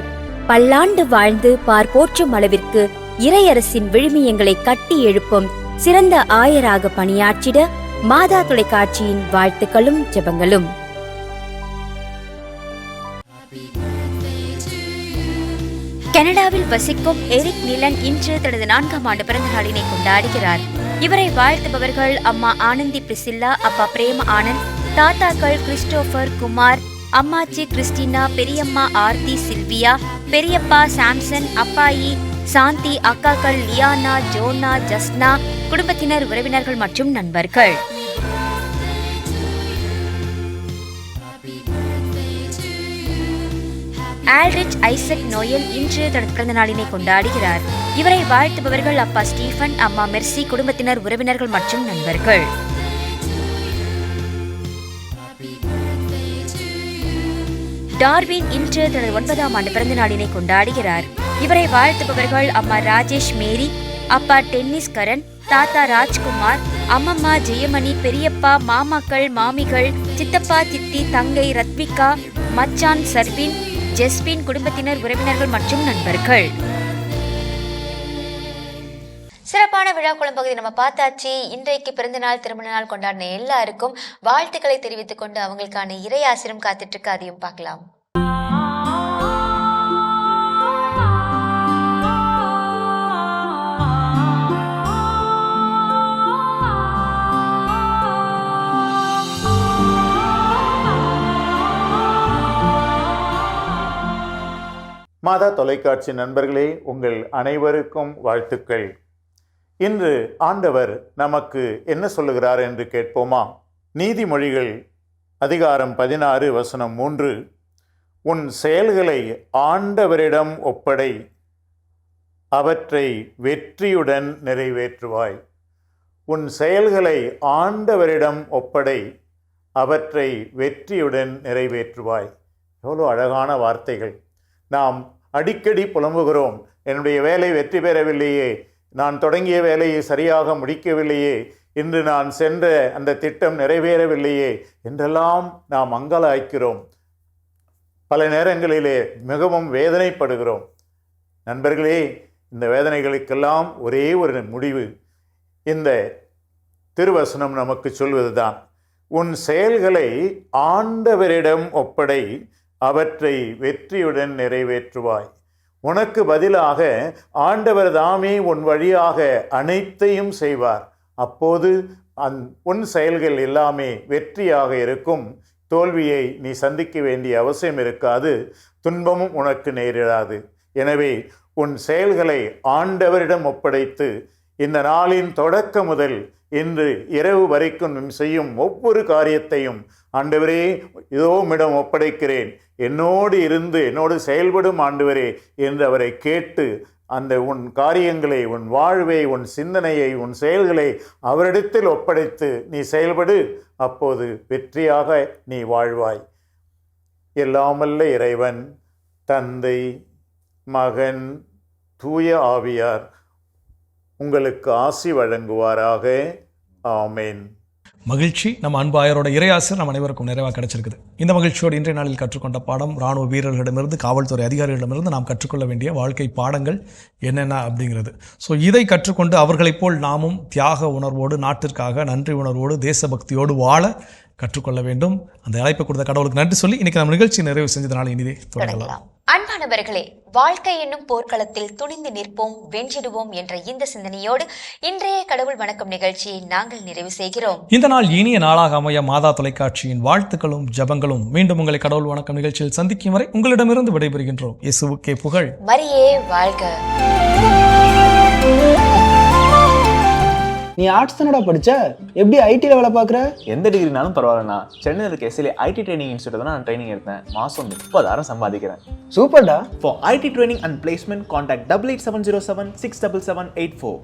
பல்லாண்டு வாழ்ந்து போற்றும் அளவிற்கு இறையரசின் விழுமியங்களை கட்டி எழுப்பும் சிறந்த ஆயராக பணியாற்றிட மாதா தொலைக்காட்சியின் வாழ்த்துக்களும் ஜெபங்களும். கனடாவில் வசிக்கும் எரிக் நிலன் இன்று தனது 4ஆம் ஆண்டு பிறந்த நாளினை கொண்டாடுகிறார். இவரை வாழ்த்துபவர்கள் அம்மா ஆனந்தி பிரிசில்லா, அப்பா பிரேம ஆனந்த், தாத்தாக்கள் கிறிஸ்டோபர், குமார், அம்மாச்சி கிறிஸ்டினா, பெரியம்மா ஆர்த்தி, சில்வியா, பெரியப்பா சாம்சன், அப்பாயி சாந்தி, அக்காக்கள் லியானா, ஜோனா, ஜஸ்னா, குடும்பத்தினர், உறவினர்கள் மற்றும் நண்பர்கள். ஆல்ரிச் ஐசக் நோயல் இன்று தனது பிறந்த நாளினை கொண்டாடுகிறார். இவரை வாழ்த்துபவர்கள் அப்பா ஸ்டீஃபன், அம்மா மெர்சி, குடும்பத்தினர், உறவினர்கள் மற்றும் நண்பர்கள். டார்வின் இன்று தனது 9ஆம் ஆண்டு பிறந்த நாளினை கொண்டாடுகிறார். இவரை வாழ்த்துபவர்கள் அம்மா ராஜேஷ் மேரி, அப்பா டென்னிஸ் கரன், தாத்தா ராஜ்குமார், அம்மம்மா ஜெயமணி, பெரியப்பா, மாமாக்கள், மாமிகள், சித்தப்பா, சித்தி, தங்கை ரத்விகா, மச்சான் சர்வின், ஜெஸ்பின், குடும்பத்தினர், உறவினர்கள் மற்றும் நண்பர்கள். சிறப்பான விழா குளம்பகுதி நம்ம பார்த்தாச்சு. இன்றைக்கு பிறந்த நாள், திருமண நாள் கொண்டாடின எல்லாருக்கும் வாழ்த்துக்களை தெரிவித்துக் கொண்டு அவங்களுக்கான இறை ஆசிரம் காத்துட்டு இருக்கு, அதையும் பார்க்கலாம். மாதா தொலைக்காட்சி நண்பர்களே, உங்கள் அனைவருக்கும் வாழ்த்துக்கள். இன்று ஆண்டவர் நமக்கு என்ன சொல்லுகிறார் என்று கேட்போமா? நீதிமொழிகள் அதிகாரம் 16 வசனம் 3, உன் செயல்களை ஆண்டவரிடம் ஒப்படை, அவற்றை வெற்றியுடன் நிறைவேற்றுவாய். உன் செயல்களை ஆண்டவரிடம் ஒப்படை, அவற்றை வெற்றியுடன் நிறைவேற்றுவாய். எவ்வளோ அழகான வார்த்தைகள். நாம் அடிக்கடி புலம்புகிறோம், என்னுடைய வேலை வெற்றி பெறவில்லையே, நான் தொடங்கிய வேலையை சரியாக முடிக்கவில்லையே, இன்று நான் சென்ற அந்த திட்டம் நிறைவேறவில்லையே என்றெல்லாம் நாம் அங்கலாய்க்கிறோம். பல நேரங்களிலே மிகவும் வேதனைப்படுகிறோம். நண்பர்களே, இந்த வேதனைகளுக்கெல்லாம் ஒரே ஒரு முடிவு இந்த திருவசனம் நமக்கு சொல்வதுதான். உன் செயல்களை ஆண்டவரிடம் ஒப்படை, அவற்றை வெற்றியுடன் நிறைவேற்றுவாய். உனக்கு பதிலாக ஆண்டவர் தாமே உன் வழியாக அனைத்தையும் செய்வார். அப்போது உன் செயல்கள் எல்லாமே வெற்றியாக இருக்கும். தோல்வியை நீ சந்திக்க வேண்டிய அவசியம் இருக்காது, துன்பமும் உனக்கு நேரிடாது. எனவே உன் செயல்களை ஆண்டவரிடம் ஒப்படைத்து இந்த நாளின் தொடக்க முதல் இன்று இரவு வரைக்கும் செய்யும் ஒவ்வொரு காரியத்தையும் ஆண்டவரே இதோ உம்மிடம் ஒப்படைக்கிறேன், என்னோடு இருந்து என்னோடு செயல்படும் ஆண்டவரே என்று அவரை கேட்டு அந்த உன் காரியங்களை, உன் வாழ்வை, உன் சிந்தனையை, உன் செயல்களை அவரிடத்தில் ஒப்படைத்து நீ செயல்படு. அப்போது வெற்றியாக நீ வாழ்வாய். எல்லாமல்ல இறைவன், தந்தை, மகன், தூய ஆவியார் உங்களுக்கு ஆசி வழங்குவாராக. ஆமேன். மகிழ்ச்சி. நம்ம அன்பு ஆயரோட இறையாசிர் நம்ம அனைவருக்கும் நிறைவாக கிடைச்சிருக்குது. இந்த மகிழ்ச்சியோடு இன்றைய நாளில் கற்றுக்கொண்ட பாடம், இராணுவ வீரர்களிடமிருந்து, காவல்துறை அதிகாரிகளிடமிருந்து நாம் கற்றுக்கொள்ள வேண்டிய வாழ்க்கை பாடங்கள் என்னென்ன அப்படிங்கிறது. ஸோ இதை கற்றுக்கொண்டு அவர்களைப் போல் நாமும் தியாக உணர்வோடு, நாட்டிற்காக நன்றி உணர்வோடு, தேசபக்தியோடு வாழ கற்றுக்கொள்ள வேண்டும். அந்த அழைப்பை கொடுத்த கடவுளுக்கு நன்றி சொல்லி இன்னைக்கு நம்ம நிகழ்ச்சி நிறைவு செஞ்சதுனால இனிதே தொடங்கலாம். அன்பானவர்களே, வாழ்க்கை என்னும் போர்க்களத்தில் துணிந்து நிற்போம், வென்றிடுவோம் என்ற இந்த சிந்தனையோடு இன்றைய கடவுள் வணக்கம் நிகழ்ச்சியை நாங்கள் நிறைவு செய்கிறோம். இந்த நாள் இனிய நாளாக அமைய மாதா தொலைக்காட்சியின் வாழ்த்துக்களும் ஜபங்களும். மீண்டும் உங்களை கடவுள் வணக்கம் நிகழ்ச்சியில் சந்திக்கும் வரை உங்களிடமிருந்து விடைபெறுகின்றோம். இயேசுவுக்கே புகழ். மரியே வாழ்க. நீ ஆர்ட்ஸ் தானடா படிச்ச, எப்படி ஐடில வேலை பார்க்குற? எந்த டிகிரினாலும் பரவாயில்லண்ணா. சென்னையில் இருக்க எஸ்எல்ஏ ஐடி ட்ரைனிங் இன்ஸ்டியூட் தான் நான் ட்ரைனிங் எடுத்தேன். மாதம் 30,000 சம்பாதிக்கிறேன். சூப்பர்டா. For IT training and placement, contact 8870767784.